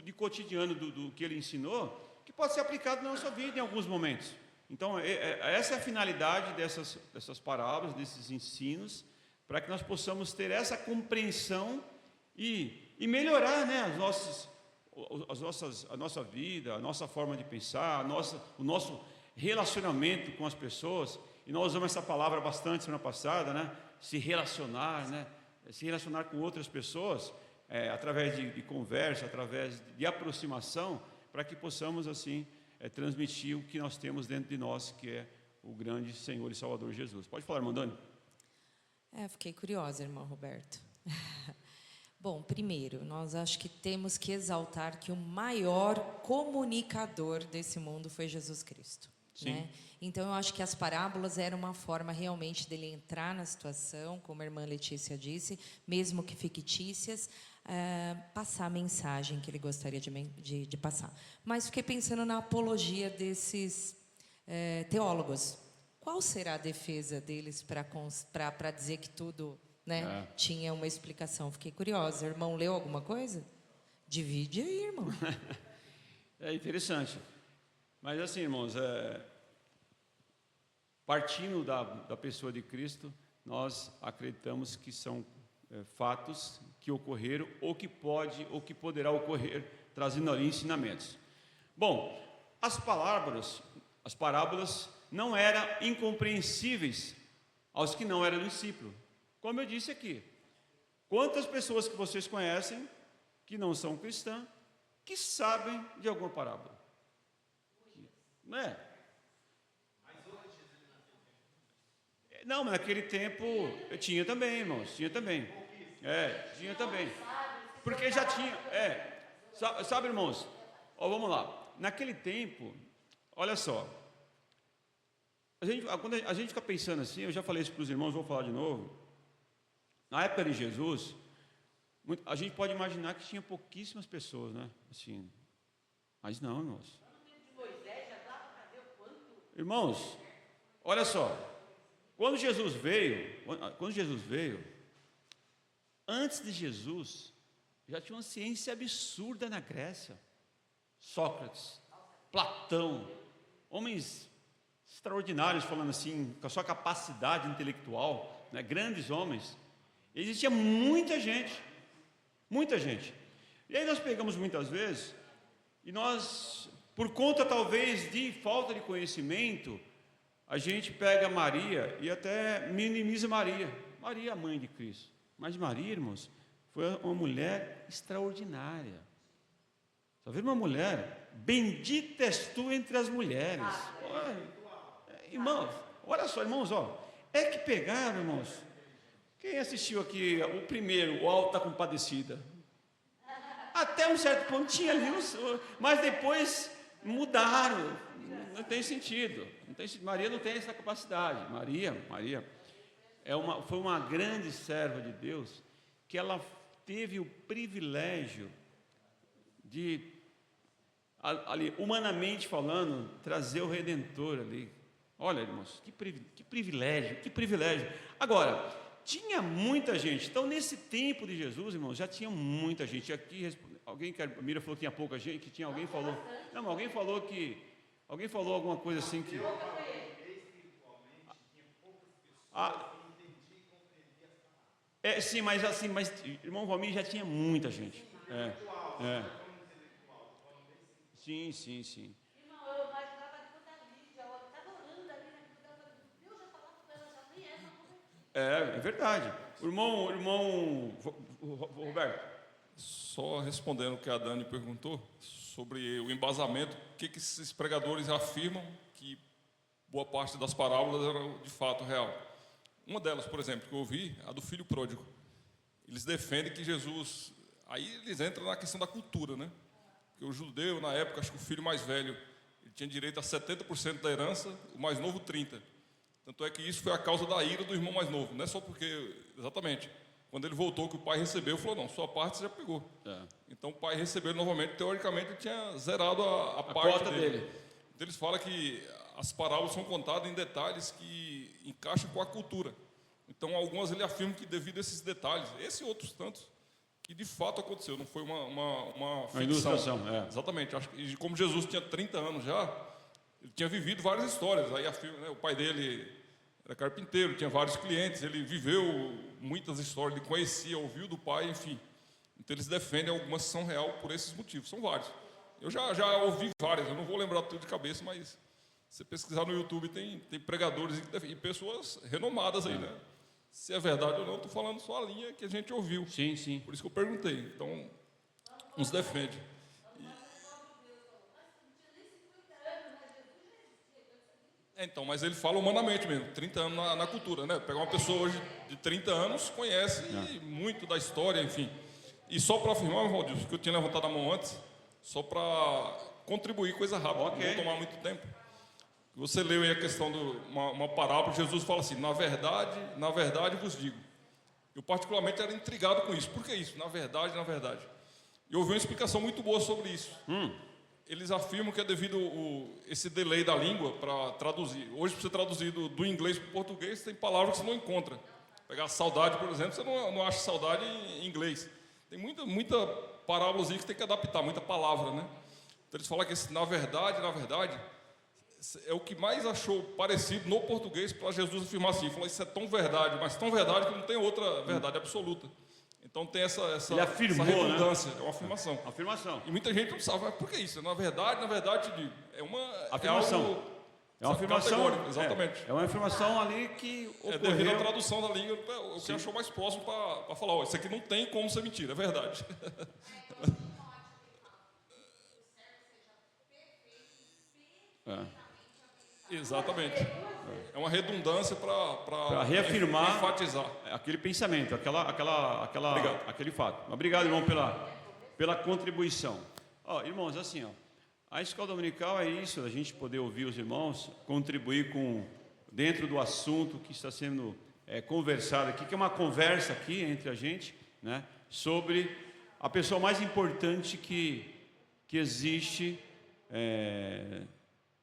de cotidiano do que ele ensinou, que pode ser aplicado na nossa vida em alguns momentos. Então, essa é a finalidade dessas parábolas, desses ensinos, para que nós possamos ter essa compreensão e melhorar, né, a nossa vida, a nossa forma de pensar, o nosso relacionamento com as pessoas. E nós usamos essa palavra bastante semana passada, né? Se relacionar, né? Se relacionar com outras pessoas, através de conversa, através de aproximação, para que possamos, assim, transmitir o que nós temos dentro de nós, que é o grande Senhor e Salvador Jesus. Pode falar, irmão Dani. Fiquei curiosa, irmão Roberto. Bom, primeiro, nós acho que temos que exaltar que o maior comunicador desse mundo foi Jesus Cristo. Sim. Né? Então, eu acho que as parábolas eram uma forma realmente dele entrar na situação, como a irmã Letícia disse, mesmo que fictícias, passar a mensagem que ele gostaria de passar. Mas fiquei pensando na apologia desses teólogos. Qual será a defesa deles para dizer que tudo, né, tinha uma explicação? Fiquei curiosa. O irmão leu alguma coisa? Divide aí, irmão. É interessante. Mas assim, irmãos, partindo da pessoa de Cristo, nós acreditamos que são fatos que ocorreram ou que poderá ocorrer, trazendo ali ensinamentos. Bom, as parábolas não eram incompreensíveis aos que não eram discípulos. Como eu disse aqui, quantas pessoas que vocês conhecem que não são cristãs, que sabem de alguma parábola? Não é? Não, mas naquele tempo tinha também, irmãos, tinha também. Tinha também. Porque já tinha, sabe, irmãos, vamos lá. Naquele tempo, olha só, quando a gente fica pensando assim, eu já falei isso para os irmãos, vou falar de novo. Na época de Jesus, a gente pode imaginar que tinha pouquíssimas pessoas, né? Assim, mas não, irmãos. Irmãos, olha só, quando Jesus veio, antes de Jesus, já tinha uma ciência absurda na Grécia. Sócrates, Platão, homens extraordinários, falando assim, com a sua capacidade intelectual, né, grandes homens. Existia muita gente. E aí nós pegamos muitas vezes, e nós Por conta, talvez, de falta de conhecimento, a gente pega Maria e até minimiza Maria. Maria é a mãe de Cristo. Mas Maria, irmãos, foi uma mulher extraordinária. Está vendo uma mulher? Bendita és tu entre as mulheres. Irmãos, olha só, irmãos, ó. É que pegaram, irmãos. Quem assistiu aqui o primeiro, o Alta Compadecida? Até um certo ponto tinha ali, mas depois mudaram. Não tem sentido. Maria não tem essa capacidade. Maria foi uma grande serva de Deus, que ela teve o privilégio de, ali, humanamente falando, trazer o Redentor ali. Olha, irmãos, que privilégio. Agora, tinha muita gente. Então, nesse tempo de Jesus, irmãos, já tinha muita gente. Aqui, a Mira falou que tinha pouca gente, que tinha alguém falou. Não, mas alguém falou alguma coisa assim que. Sim, mas irmão Valmir, já tinha muita gente. Sim. É verdade. O irmão Roberto. Só respondendo o que a Dani perguntou sobre o embasamento, o que esses pregadores afirmam que boa parte das parábolas era de fato real. Uma delas, por exemplo, que eu ouvi, a do filho pródigo. Eles defendem que Jesus... Aí eles entram na questão da cultura, né? Porque o judeu, na época, acho que o filho mais velho, ele tinha direito a 70% da herança, o mais novo 30%. Tanto é que isso foi a causa da ira do irmão mais novo. Não é só porque... Exatamente. Quando ele voltou, que o pai recebeu, falou, não, sua parte você já pegou. Então o pai recebeu novamente, teoricamente ele tinha zerado a parte dele. Então eles falam que as parábolas são contadas em detalhes que encaixam com a cultura. Então algumas ele afirma que devido a esses detalhes, esse e outros tantos, que de fato aconteceu, não foi uma ficção. Ilustração, Exatamente. Acho que, como Jesus tinha 30 anos já, ele tinha vivido várias histórias. Aí afirma, né, o pai dele era carpinteiro, tinha vários clientes, ele viveu muitas histórias, ele conhecia, ouviu do pai, enfim. Então eles defendem algumas que são real por esses motivos, são vários. Eu já ouvi várias, eu não vou lembrar tudo de cabeça, mas se você pesquisar no YouTube tem pregadores e pessoas renomadas aí, né? Se é verdade ou não, estou falando só a linha que a gente ouviu. Sim. Por isso que eu perguntei. Então, uns defendem. Então, mas ele fala humanamente mesmo, 30 anos na cultura, né? Pegar uma pessoa hoje de 30 anos, conhece muito da história, enfim. E só para afirmar, Valdir, que eu tinha levantado a mão antes, só para contribuir, coisa rápida, não vou tomar muito tempo. Você leu aí a questão de uma parábola, Jesus fala assim, na verdade vos digo. Eu particularmente era intrigado com isso. Por que isso? Na verdade. E eu ouvi uma explicação muito boa sobre isso. Eles afirmam que é devido esse delay da língua para traduzir. Hoje, para você traduzir do inglês para o português, tem palavras que você não encontra. Pegar saudade, por exemplo, você não acha saudade em inglês. Tem muita parábola que você tem que adaptar, muita palavra, né? Então, eles falam que esse, na verdade, é o que mais achou parecido no português para Jesus afirmar assim. Falou, isso é tão verdade, mas tão verdade que não tem outra verdade absoluta. Então tem essa redundância, né? É uma afirmação. Afirmação. E muita gente não sabe, mas por que isso? Na verdade, é uma afirmação. É uma afirmação. Exatamente. É uma afirmação ali que ocorreu. É devido à tradução da língua, o que achou mais próximo para falar, ó, isso aqui não tem como ser mentira, é verdade. Exatamente. É uma redundância para reafirmar, enfatizar aquele pensamento, aquele fato. Obrigado, irmão, pela contribuição. Irmãos, assim, a escola dominical é isso, a gente poder ouvir os irmãos, contribuir dentro do assunto que está sendo conversado aqui, que é uma conversa aqui entre a gente, né, sobre a pessoa mais importante que existe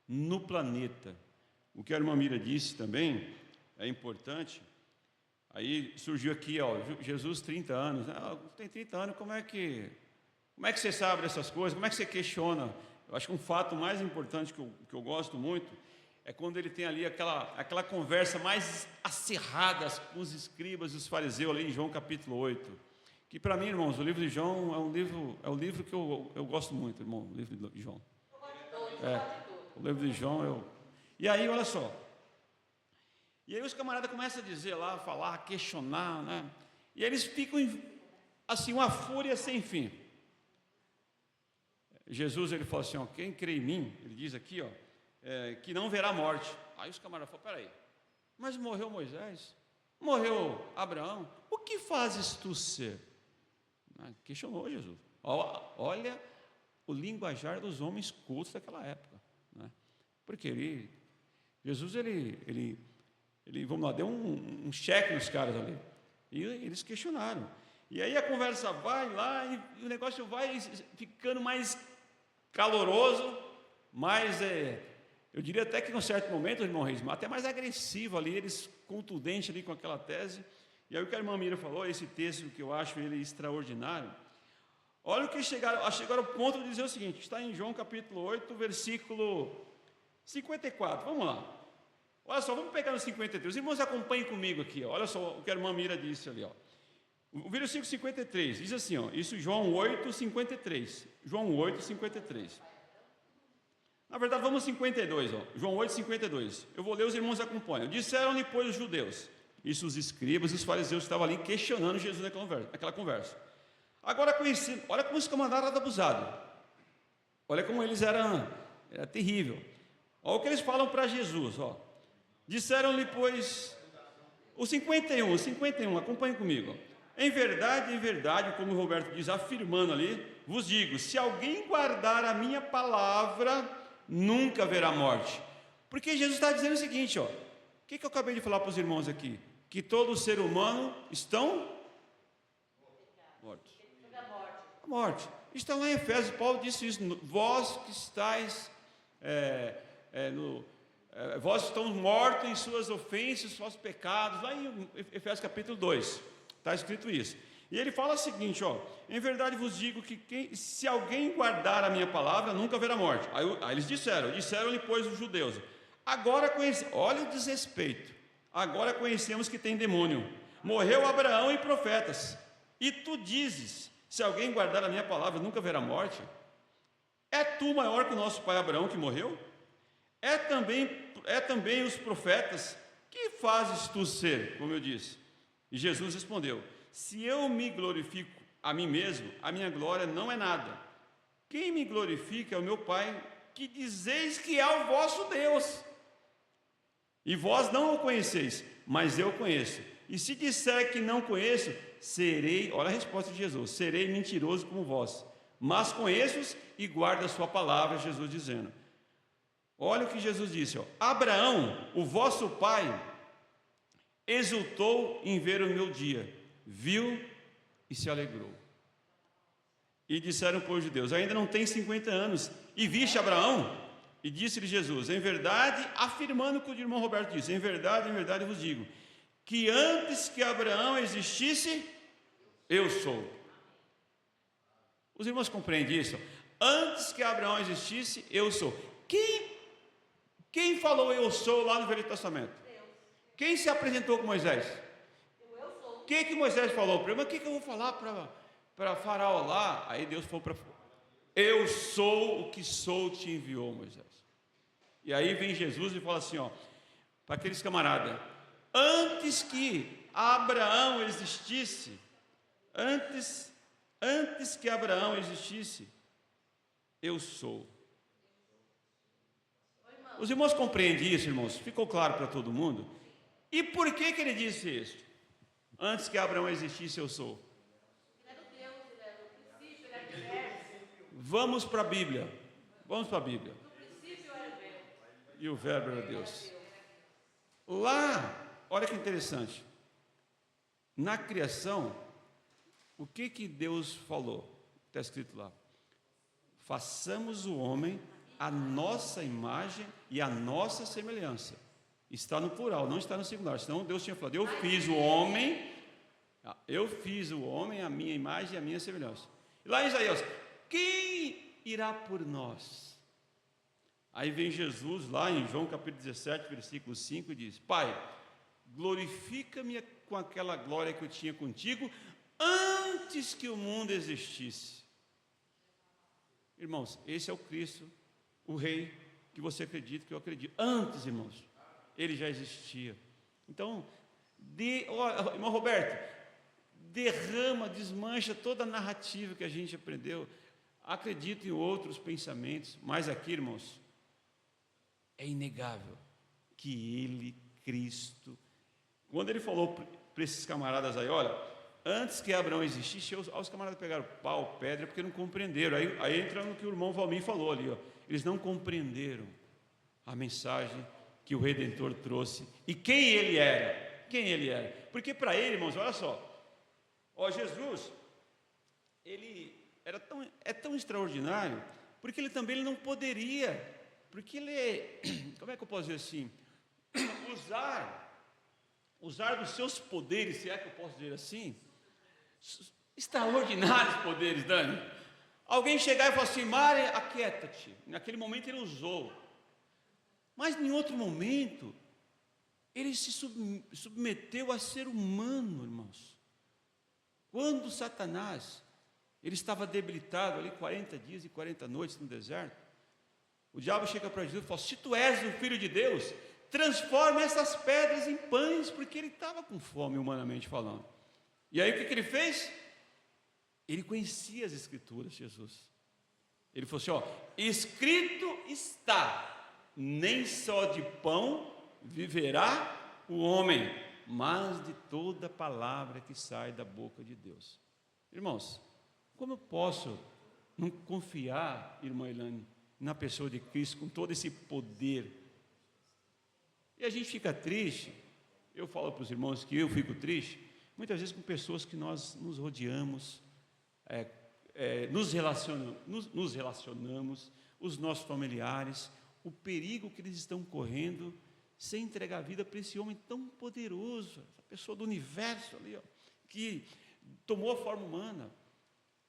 no planeta. O que a irmã Mira disse também é importante. Aí surgiu aqui, Jesus 30 anos. Tem 30 anos, como é que você sabe dessas coisas? Como é que você questiona? Eu acho que um fato mais importante que eu gosto muito é quando ele tem ali aquela conversa mais acirrada com os escribas e os fariseus ali em João capítulo 8. Que para mim, irmãos, o livro de João é um livro que eu gosto muito, irmão, o livro de João. O livro de João, E aí, olha só. E aí os camaradas começam a dizer lá, falar, questionar, né? E eles ficam, assim, uma fúria sem fim. Jesus, ele fala assim, ó, quem crê em mim, ele diz aqui, ó, que não verá morte. Aí os camaradas falam, peraí, mas morreu Moisés, morreu Abraão, o que fazes tu ser? Questionou Jesus. Olha o linguajar dos homens cultos daquela época, né? Porque Jesus, vamos lá, deu um cheque nos caras ali, e eles questionaram. E aí a conversa vai lá, e o negócio vai ficando mais caloroso, mais, eu diria até que em um certo momento, irmão Reis, até mais agressivo ali, eles contundentes ali com aquela tese. E aí o que a irmã Mira falou, esse texto que eu acho ele extraordinário, olha o que chegaram ao ponto de dizer o seguinte, está em João capítulo 8, versículo 54, vamos lá. Olha só, vamos pegar no 53, os irmãos acompanhem comigo aqui, ó. Olha só o que a irmã Mira disse ali, ó. O versículo 53, diz assim, ó, isso João 8, 53, João 8, 53. Na verdade, vamos 52, ó, João 8, 52, eu vou ler, os irmãos acompanham. Disseram-lhe, pois, os judeus, isso os escribas e os fariseus estavam ali questionando Jesus naquela conversa. Agora conhecido, olha como os camaradas eram abusados, olha como eles era terrível. Olha o que eles falam para Jesus, ó. Disseram-lhe, pois, o 51, acompanhem comigo, ó. Em verdade, como o Roberto diz, afirmando ali, vos digo, se alguém guardar a minha palavra, nunca verá morte. Porque Jesus está dizendo o seguinte, ó, o que eu acabei de falar para os irmãos aqui? Que todo ser humano estão mortos. A morte. Está lá em Efésios, Paulo disse isso, vós que estáis, vós estão mortos em suas ofensas, seus pecados, lá em Efésios capítulo 2. Está escrito isso. E ele fala o seguinte, ó, em verdade vos digo que se alguém guardar a minha palavra, nunca verá morte. Aí eles disseram-lhe, pois, os judeus, agora conhecemos, olha o desrespeito, agora conhecemos que tem demônio. Morreu Abraão e profetas, e tu dizes, se alguém guardar a minha palavra, nunca verá morte? É tu maior que o nosso pai Abraão que morreu? É também os profetas, que fazes tu ser, como eu disse? E Jesus respondeu, se eu me glorifico a mim mesmo, a minha glória não é nada. Quem me glorifica é o meu Pai, que dizeis que é o vosso Deus. E vós não o conheceis, mas eu conheço. E se disser que não conheço, serei, olha a resposta de Jesus, serei mentiroso como vós. Mas conheço-os e guardo a sua palavra, Jesus dizendo. Olha o que Jesus disse, ó, Abraão, o vosso pai, exultou em ver o meu dia, viu e se alegrou. E disseram para os judeus, ainda não tem 50 anos, e viste Abraão? E disse-lhe Jesus, em verdade, afirmando o que o irmão Roberto disse, em verdade vos digo, que antes que Abraão existisse, eu sou. Os irmãos compreendem isso? Antes que Abraão existisse, eu sou. Quem falou eu sou lá no Velho Testamento? Quem se apresentou com Moisés? Eu sou. O que Moisés falou para ele? Mas o que eu vou falar para Faraó lá? Aí Deus falou para eu sou o que sou, te enviou, Moisés. E aí vem Jesus e fala assim, ó, para aqueles camaradas, antes que Abraão existisse, antes que Abraão existisse, eu sou. Os irmãos compreendem isso, irmãos? Ficou claro para todo mundo? E por que ele disse isso? Antes que Abraão existisse, eu sou. Vamos para a Bíblia. E o verbo era Deus. Lá, olha que interessante. Na criação, o que Deus falou? Está escrito lá. Façamos o homem a nossa imagem e a nossa semelhança. Está no plural, não está no singular. Senão Deus tinha falado, eu fiz o homem a minha imagem e a minha semelhança. E lá em Isaías, quem irá por nós? Aí vem Jesus lá em João capítulo 17, versículo 5 e diz, Pai, glorifica-me com aquela glória que eu tinha contigo antes que o mundo existisse. Irmãos, esse é o Cristo o rei que você acredita, que eu acredito. Antes, irmãos, ele já existia. Então, irmão Roberto, derrama, desmancha toda a narrativa que a gente aprendeu. Acredita em outros pensamentos, mas aqui, irmãos, é inegável que ele, Cristo, quando ele falou para esses camaradas aí, olha, antes que Abraão existisse, os camaradas pegaram pau, pedra, porque não compreenderam. Aí entra no que o irmão Valmir falou ali, ó. Eles não compreenderam a mensagem que o Redentor trouxe e quem ele era. Quem ele era. Porque para ele, irmãos, olha só, Jesus, ele é tão extraordinário, porque ele também não poderia, porque ele, como é que eu posso dizer assim, usar dos seus poderes, se é que eu posso dizer assim, extraordinários poderes, Dani. Alguém chegar e falar assim, Mari, aquieta-te. Naquele momento ele usou. Mas em outro momento, ele se submeteu a ser humano, irmãos. Quando Satanás, ele estava debilitado ali 40 dias e 40 noites no deserto, o diabo chega para Jesus e fala, se tu és o Filho de Deus, transforma essas pedras em pães, porque ele estava com fome, humanamente falando. E aí o que ele fez? Ele conhecia as Escrituras, Jesus. Ele falou assim, escrito está, nem só de pão viverá o homem, mas de toda palavra que sai da boca de Deus. Irmãos, como eu posso não confiar, irmã Elane, na pessoa de Cristo, com todo esse poder? E a gente fica triste, eu falo para os irmãos que eu fico triste, muitas vezes com pessoas que nós nos rodeamos, nos relacionamos, os nossos familiares, o perigo que eles estão correndo, sem entregar a vida para esse homem tão poderoso, essa pessoa do universo ali, que tomou a forma humana.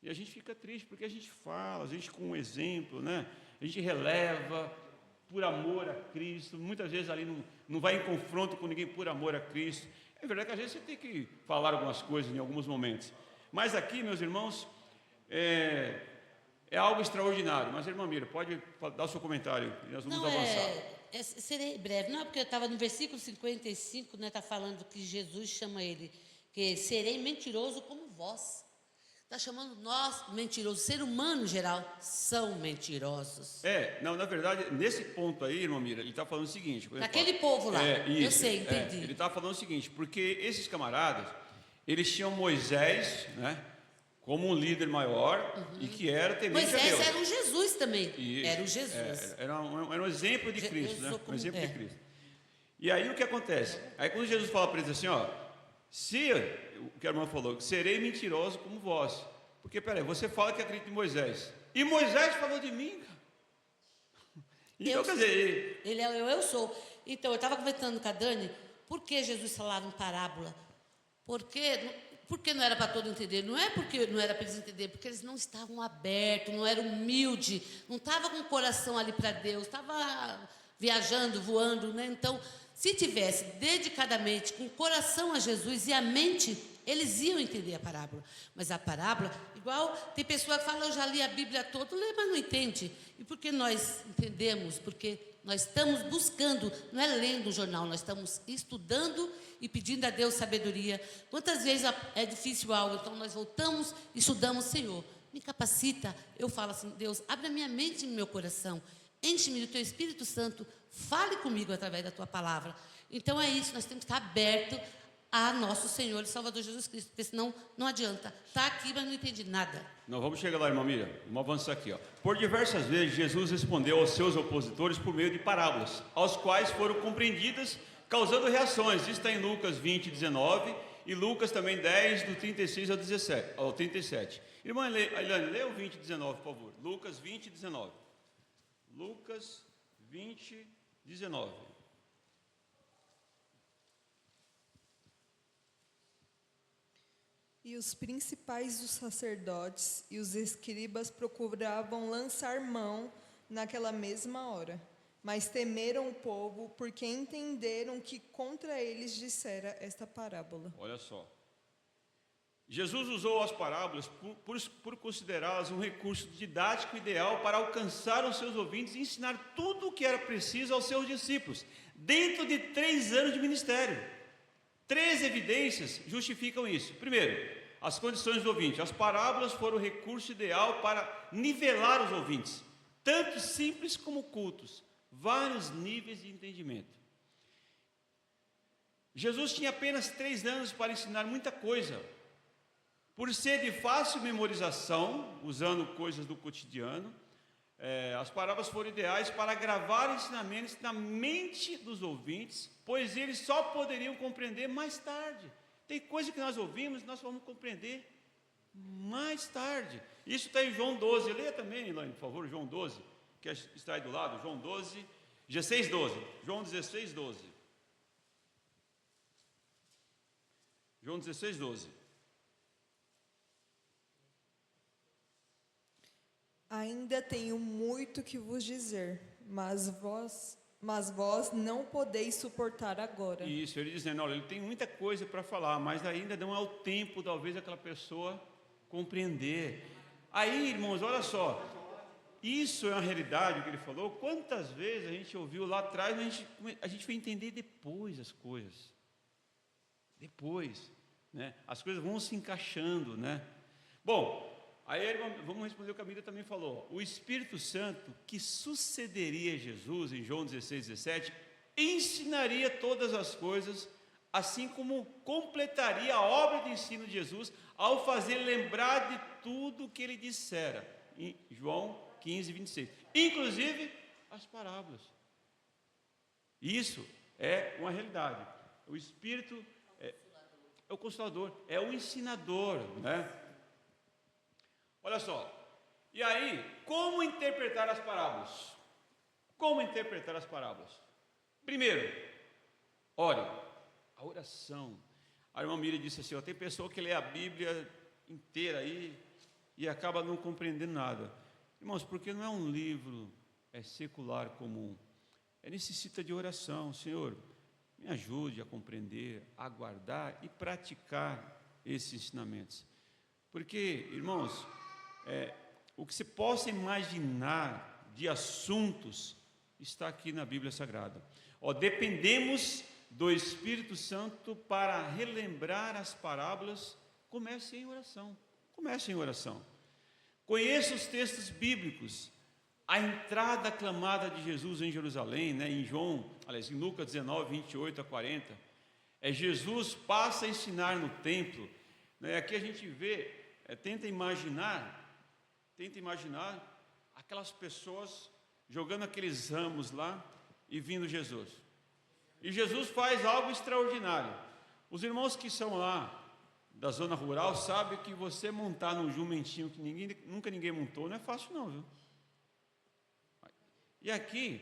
E a gente fica triste, porque a gente fala, a gente com um exemplo, né? A gente releva por amor a Cristo, muitas vezes ali não vai em confronto com ninguém por amor a Cristo. É verdade que às vezes você tem que falar algumas coisas em alguns momentos, mas aqui, meus irmãos, é algo extraordinário. Mas, irmã Mira, pode dar o seu comentário e nós vamos avançar. Serei breve. Não, porque eu estava no versículo 55, né, está falando que Jesus chama ele, que serei mentiroso como vós. Está chamando nós mentirosos. Ser humano, em geral, são mentirosos. Na verdade, nesse ponto aí, irmã Mira, ele está falando o seguinte. Daquele povo lá, eu sei, entendi. Ele está falando o seguinte, porque esses camaradas, eles tinham Moisés, né, como um líder maior, e que era temente a Deus. Moisés era um Jesus também. Era um Jesus. Era um exemplo de Cristo, né? Um exemplo de Cristo. E aí o que acontece? Aí quando Jesus fala para eles assim, se, o que a irmã falou, serei mentiroso como vós. Porque, peraí, você fala que acredita em Moisés. E Moisés falou de mim, cara. Então, quer dizer... Eu sou. Então, eu estava conversando com a Dani, por que Jesus falava em parábola? Porque não era para todo entender. Não é porque não era para eles entender, porque eles não estavam abertos, não eram humildes, não estavam com o coração ali para Deus, estava viajando, voando, né? Então, se tivesse dedicadamente com o coração a Jesus e a mente, eles iam entender a parábola. Mas a parábola, igual tem pessoa que fala, eu já li a Bíblia toda, lê, mas não entende. E por que nós entendemos? Porque nós estamos buscando, não é lendo o jornal, nós estamos estudando e pedindo a Deus sabedoria. Quantas vezes é difícil algo, então nós voltamos e estudamos, Senhor, me capacita. Eu falo assim, Deus, abre a minha mente e meu coração, enche-me do Teu Espírito Santo, fale comigo através da Tua palavra. Então é isso, nós temos que estar abertos a nosso Senhor e Salvador Jesus Cristo, porque senão não adianta. Está aqui, mas não entendi nada. Não, vamos chegar lá, irmã Miriam. Vamos avançar aqui. Por diversas vezes, Jesus respondeu aos seus opositores por meio de parábolas, aos quais foram compreendidas, causando reações. Isso está em Lucas 20, 19 e Lucas também 10, do 36 ao 37. Irmã Eliane, lê o 20, 19, por favor. Lucas 20, 19. Lucas 20, 19. E os principais dos sacerdotes e os escribas procuravam lançar mão naquela mesma hora, mas temeram o povo, porque entenderam que contra eles dissera esta parábola. Olha só. Jesus usou as parábolas por considerá-las um recurso didático ideal para alcançar os seus ouvintes e ensinar tudo o que era preciso aos seus discípulos, dentro de 3 anos de ministério. 3 evidências justificam isso. Primeiro, as condições do ouvinte. As parábolas foram o recurso ideal para nivelar os ouvintes, tanto simples como cultos, vários níveis de entendimento. Jesus tinha apenas 3 anos para ensinar muita coisa. Por ser de fácil memorização, usando coisas do cotidiano, as parábolas foram ideais para gravar ensinamentos na mente dos ouvintes, pois eles só poderiam compreender mais tarde. Tem coisa que nós ouvimos e nós vamos compreender mais tarde. Isso está em João 12. Leia também, Elaine, por favor, João 12, que está aí do lado, João 12, 16, 12. João 16, 12. João 16, 12. Ainda tenho muito que vos dizer, mas vós não podeis suportar agora. Isso, ele dizendo, olha, ele tem muita coisa para falar, mas ainda não é o tempo, talvez, aquela pessoa compreender. Aí, irmãos, olha só, isso é uma realidade, o que ele falou. Quantas vezes a gente ouviu lá atrás, mas a gente foi entender depois as coisas. Depois, né? As coisas vão se encaixando, né? Bom, aí vamos responder o que a Bíblia também falou. O Espírito Santo, que sucederia a Jesus, em João 16, 17, ensinaria todas as coisas, assim como completaria a obra de ensino de Jesus, ao fazer lembrar de tudo o que ele dissera, em João 15, 26. Inclusive, as parábolas. Isso é uma realidade. O Espírito é o Consolador, é o ensinador, né? Olha só, e aí, como interpretar as parábolas? Como interpretar as parábolas? Primeiro, ore, a oração. A irmã Miriam disse assim, tem pessoa que lê a Bíblia inteira aí e acaba não compreendendo nada. Irmãos, porque não é um livro secular comum, necessita de oração. Senhor, me ajude a compreender, a guardar e praticar esses ensinamentos. Porque, irmãos, o que se possa imaginar de assuntos está aqui na Bíblia Sagrada. Dependemos do Espírito Santo para relembrar as parábolas. Comece em oração. Comece em oração. Conheça os textos bíblicos. A entrada aclamada de Jesus em Jerusalém, né, em Lucas 19, 28 a 40. Jesus passa a ensinar no templo. Né, aqui a gente vê, tenta imaginar aquelas pessoas jogando aqueles ramos lá e vindo Jesus. E Jesus faz algo extraordinário. Os irmãos que são lá da zona rural sabem que você montar num jumentinho que nunca ninguém montou não é fácil não, viu? E aqui,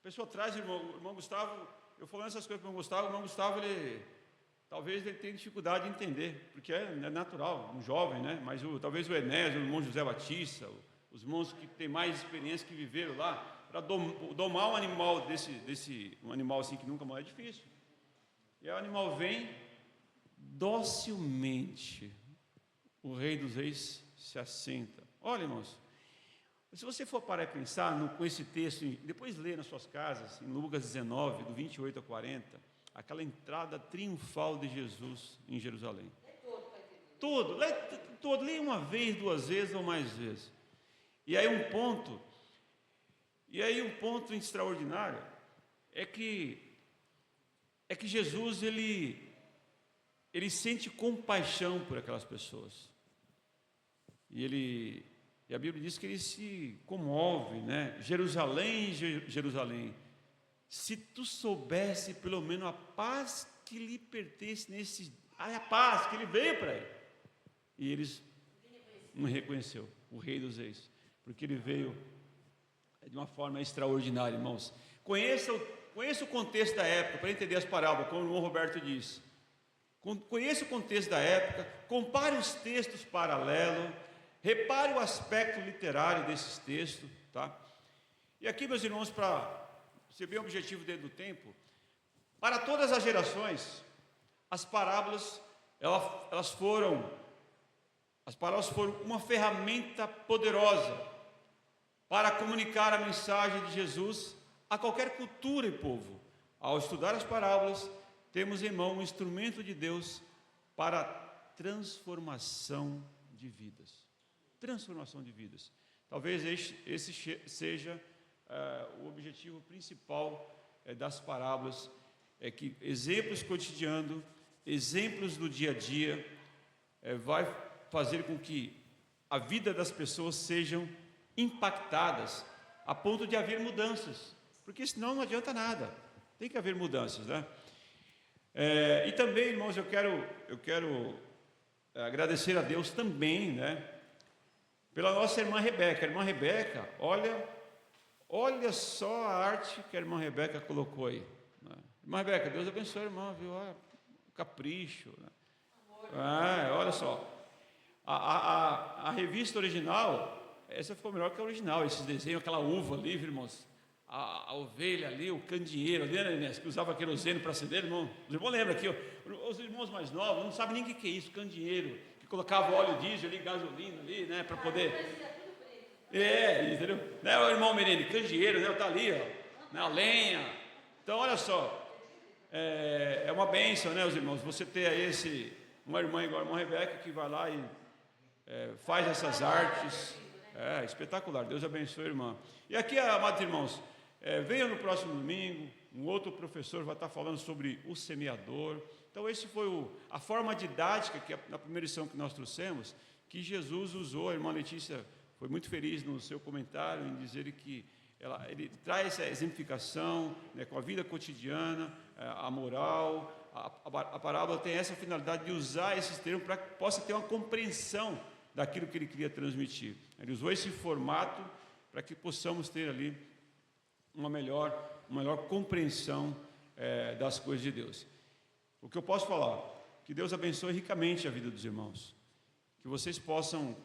a pessoa traz o irmão Gustavo, eu falando essas coisas para o irmão Gustavo, talvez ele tenha dificuldade de entender, porque é natural, um jovem, né? Mas talvez o Enéas, o irmão José Batista, os irmãos que têm mais experiência, que viveram lá, para domar um animal um animal assim que nunca mais é difícil. E aí o animal vem docilmente, o Rei dos Reis se assenta. Olha, irmãos, se você for parar e pensar com esse texto, depois lê nas suas casas, em Lucas 19, do 28 a 40, aquela entrada triunfal de Jesus em Jerusalém. Todo, lê uma vez, 2 vezes ou mais vezes. E aí um ponto extraordinário é que Jesus ele sente compaixão por aquelas pessoas. E a Bíblia diz que ele se comove, né? Jerusalém, Jerusalém, se tu soubesse pelo menos a paz que lhe pertence a paz que ele veio para ele. E eles não reconheceu o Rei dos Reis, porque ele veio de uma forma extraordinária, irmãos. Conheça o contexto da época para entender as parábolas, como o irmão Roberto disse. Conheça o contexto da época, compare os textos paralelos, repare o aspecto literário desses textos, tá? E aqui, meus irmãos, para ser bem objetivo dentro do tempo, para todas as gerações, as parábolas as parábolas foram uma ferramenta poderosa para comunicar a mensagem de Jesus a qualquer cultura e povo. Ao estudar as parábolas, temos em mão um instrumento de Deus para transformação de vidas. Transformação de vidas. Talvez esse seja o objetivo principal das parábolas, é que exemplos cotidianos, exemplos do dia a dia, vai fazer com que a vida das pessoas sejam impactadas a ponto de haver mudanças, porque senão não adianta nada, tem que haver mudanças, né? E também, irmãos, eu quero agradecer a Deus também, né, pela nossa irmã Rebeca. A irmã Rebeca, olha só a arte que a irmã Rebeca colocou aí, né? Irmã Rebeca, Deus abençoe a irmã, viu? Olha, capricho, né? Olha só, a revista original, essa ficou melhor que a original, esses desenhos, aquela uva ali, viu, irmãos? A ovelha ali, o candeeiro ali, né, Inês, que usava querosene para acender, irmão. Os irmãos lembram aqui, os irmãos mais novos não sabem nem o que é isso, candeeiro, que colocava óleo diesel ali, gasolina ali, né, para poder... entendeu? Né, o irmão Merene, candeeiro, né, tá ali, ó, né, a lenha. Então, olha só, é uma bênção, né, os irmãos, você ter aí uma irmã igual a irmã Rebeca, que vai lá e faz essas artes, espetacular, Deus abençoe a irmã. E aqui, amados irmãos, venha no próximo domingo, um outro professor vai estar falando sobre o semeador. Então, esse foi a forma didática, que na primeira lição que nós trouxemos, que Jesus usou. A irmã Letícia foi muito feliz no seu comentário em dizer que ele traz essa exemplificação, né, com a vida cotidiana, a moral. A parábola tem essa finalidade de usar esses termos para que possa ter uma compreensão daquilo que ele queria transmitir. Ele usou esse formato para que possamos ter ali uma melhor compreensão das coisas de Deus. O que eu posso falar? Que Deus abençoe ricamente a vida dos irmãos. Que vocês possam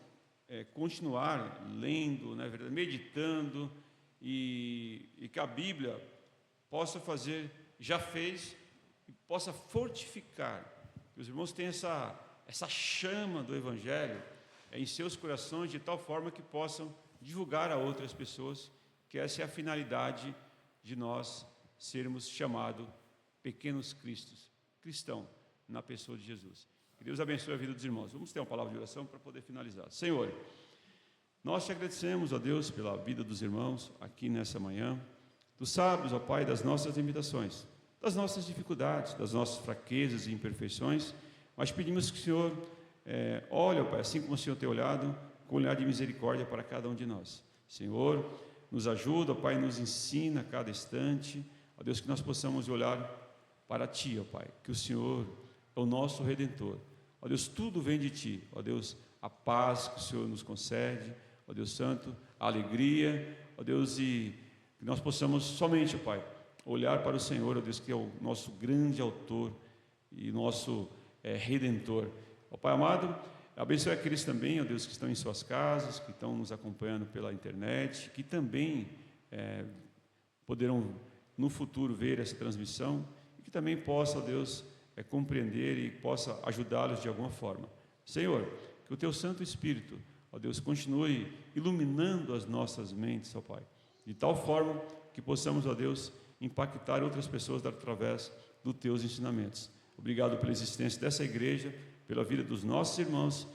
continuar lendo, né, meditando, e que a Bíblia possa fazer, já fez, e possa fortificar. Que os irmãos tenham essa chama do Evangelho em seus corações, de tal forma que possam divulgar a outras pessoas, que essa é a finalidade de nós sermos chamados pequenos cristãos na pessoa de Jesus. Que Deus abençoe a vida dos irmãos. Vamos ter uma palavra de oração para poder finalizar. Senhor, nós te agradecemos, ó Deus, pela vida dos irmãos aqui nessa manhã. Tu sabes, ó Pai, das nossas limitações, das nossas dificuldades, das nossas fraquezas e imperfeições, mas pedimos que o Senhor olhe, ó Pai, assim como o Senhor tem olhado, com olhar de misericórdia para cada um de nós. Senhor, nos ajuda, ó Pai, nos ensina a cada instante, ó Deus, que nós possamos olhar para Ti, ó Pai, que o Senhor é o nosso Redentor. Ó Deus, tudo vem de Ti, ó Deus, a paz que o Senhor nos concede, ó Deus Santo, a alegria, ó Deus, e que nós possamos somente, ó Pai, olhar para o Senhor, ó Deus, que é o nosso grande autor e nosso Redentor. Ó Pai amado, abençoe aqueles também, ó Deus, que estão em suas casas, que estão nos acompanhando pela internet, que também poderão no futuro ver essa transmissão, e que também possa, ó Deus, compreender e possa ajudá-los de alguma forma. Senhor, que o Teu Santo Espírito, ó Deus, continue iluminando as nossas mentes, ó Pai, de tal forma que possamos, ó Deus, impactar outras pessoas através dos Teus ensinamentos. Obrigado pela existência dessa igreja, pela vida dos nossos irmãos.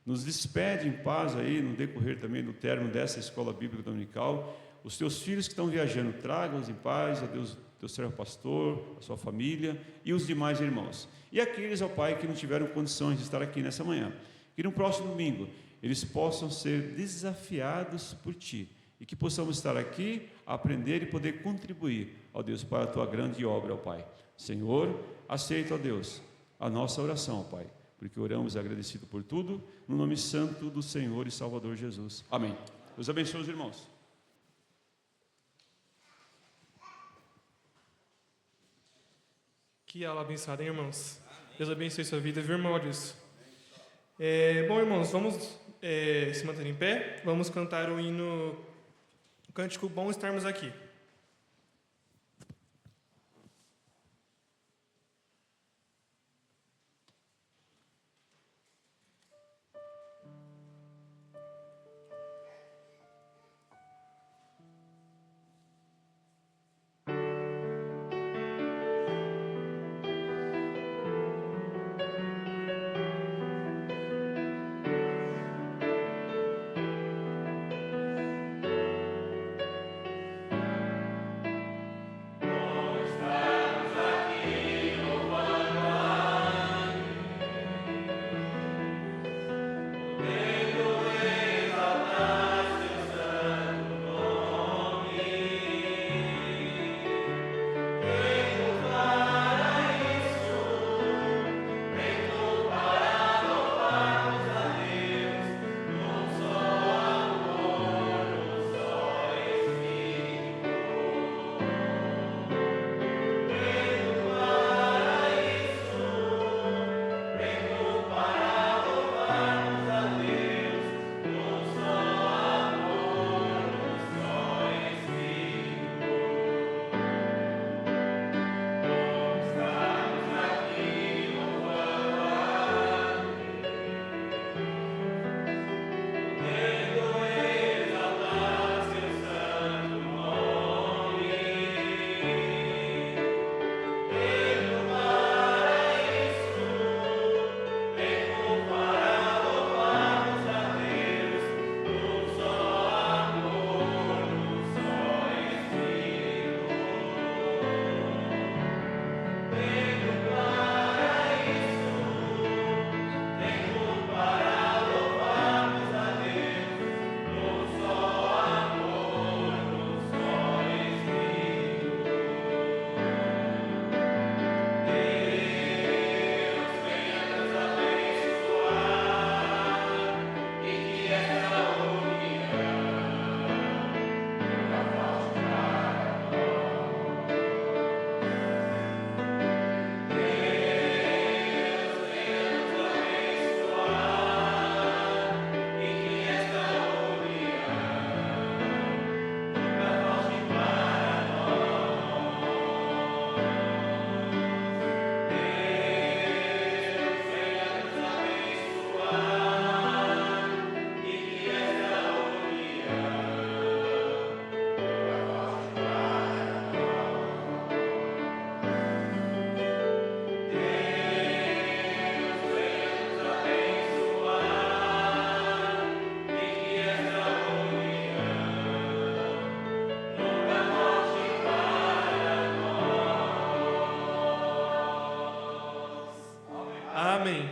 Nos despede em paz aí, no decorrer também do término dessa escola bíblica dominical. Os Teus filhos que estão viajando, traga-os em paz, ó Deus, Teu servo pastor, a sua família e os demais irmãos. E aqueles, ó Pai, que não tiveram condições de estar aqui nessa manhã, que no próximo domingo eles possam ser desafiados por Ti e que possamos estar aqui, aprender e poder contribuir, ó Deus, para a Tua grande obra, ó Pai. Senhor, aceita, ó Deus, a nossa oração, ó Pai, porque oramos agradecido por tudo, no nome santo do Senhor e Salvador Jesus. Amém. Deus abençoe os irmãos. Que aula abençoada, hein, irmãos? Deus abençoe sua vida, viu, irmão Adilson? Bom, irmãos, vamos se manter em pé. Vamos cantar o hino, o cântico Bom Estarmos Aqui. Amém.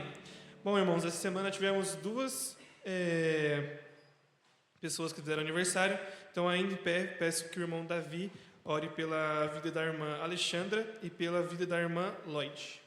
Bom, irmãos, essa semana tivemos duas pessoas que fizeram aniversário. Então, ainda em pé, peço que o irmão Davi ore pela vida da irmã Alexandra e pela vida da irmã Lloyd.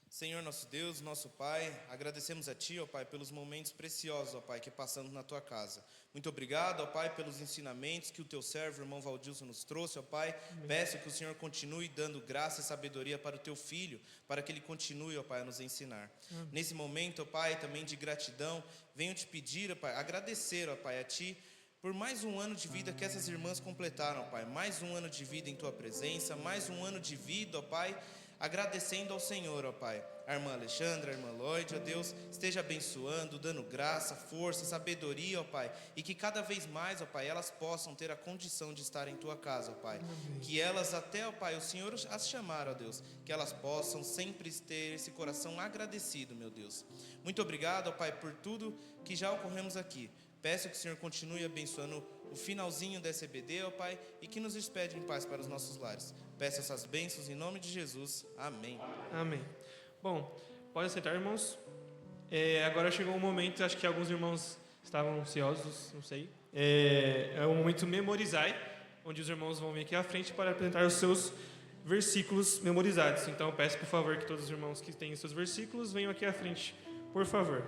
Senhor nosso Deus, nosso Pai, agradecemos a Ti, ó Pai, pelos momentos preciosos, ó Pai, que passamos na Tua casa. Muito obrigado, ó Pai, pelos ensinamentos que o Teu servo, o irmão Valdilson, nos trouxe, ó Pai. Peço que o Senhor continue dando graça e sabedoria para o Teu Filho, para que Ele continue, ó Pai, a nos ensinar. Nesse momento, ó Pai, também de gratidão, venho Te pedir, ó Pai, agradecer, ó Pai, a Ti, por mais um ano de vida que essas irmãs completaram, ó Pai. Mais um ano de vida em Tua presença, mais um ano de vida, ó Pai, agradecendo ao Senhor, ó Pai. A irmã Alexandra, a irmã Lloyd, ó Deus, esteja abençoando, dando graça, força, sabedoria, ó Pai, e que cada vez mais, ó Pai, elas possam ter a condição de estar em Tua casa, ó Pai. Que elas até, ó Pai, o Senhor as chamar, ó Deus, que elas possam sempre ter esse coração agradecido, meu Deus. Muito obrigado, ó Pai, por tudo que já ocorremos aqui. Peço que o Senhor continue abençoando o finalzinho dessa EBD, ó Pai, e que nos despede em paz para os nossos lares. Peço essas bênçãos em nome de Jesus. Amém. Amém. Bom, pode aceitar, irmãos. Agora chegou um momento, acho que alguns irmãos estavam ansiosos, não sei. É o momento Memorizai, onde os irmãos vão vir aqui à frente para apresentar os seus versículos memorizados. Então, peço, por favor, que todos os irmãos que têm os seus versículos venham aqui à frente, por favor.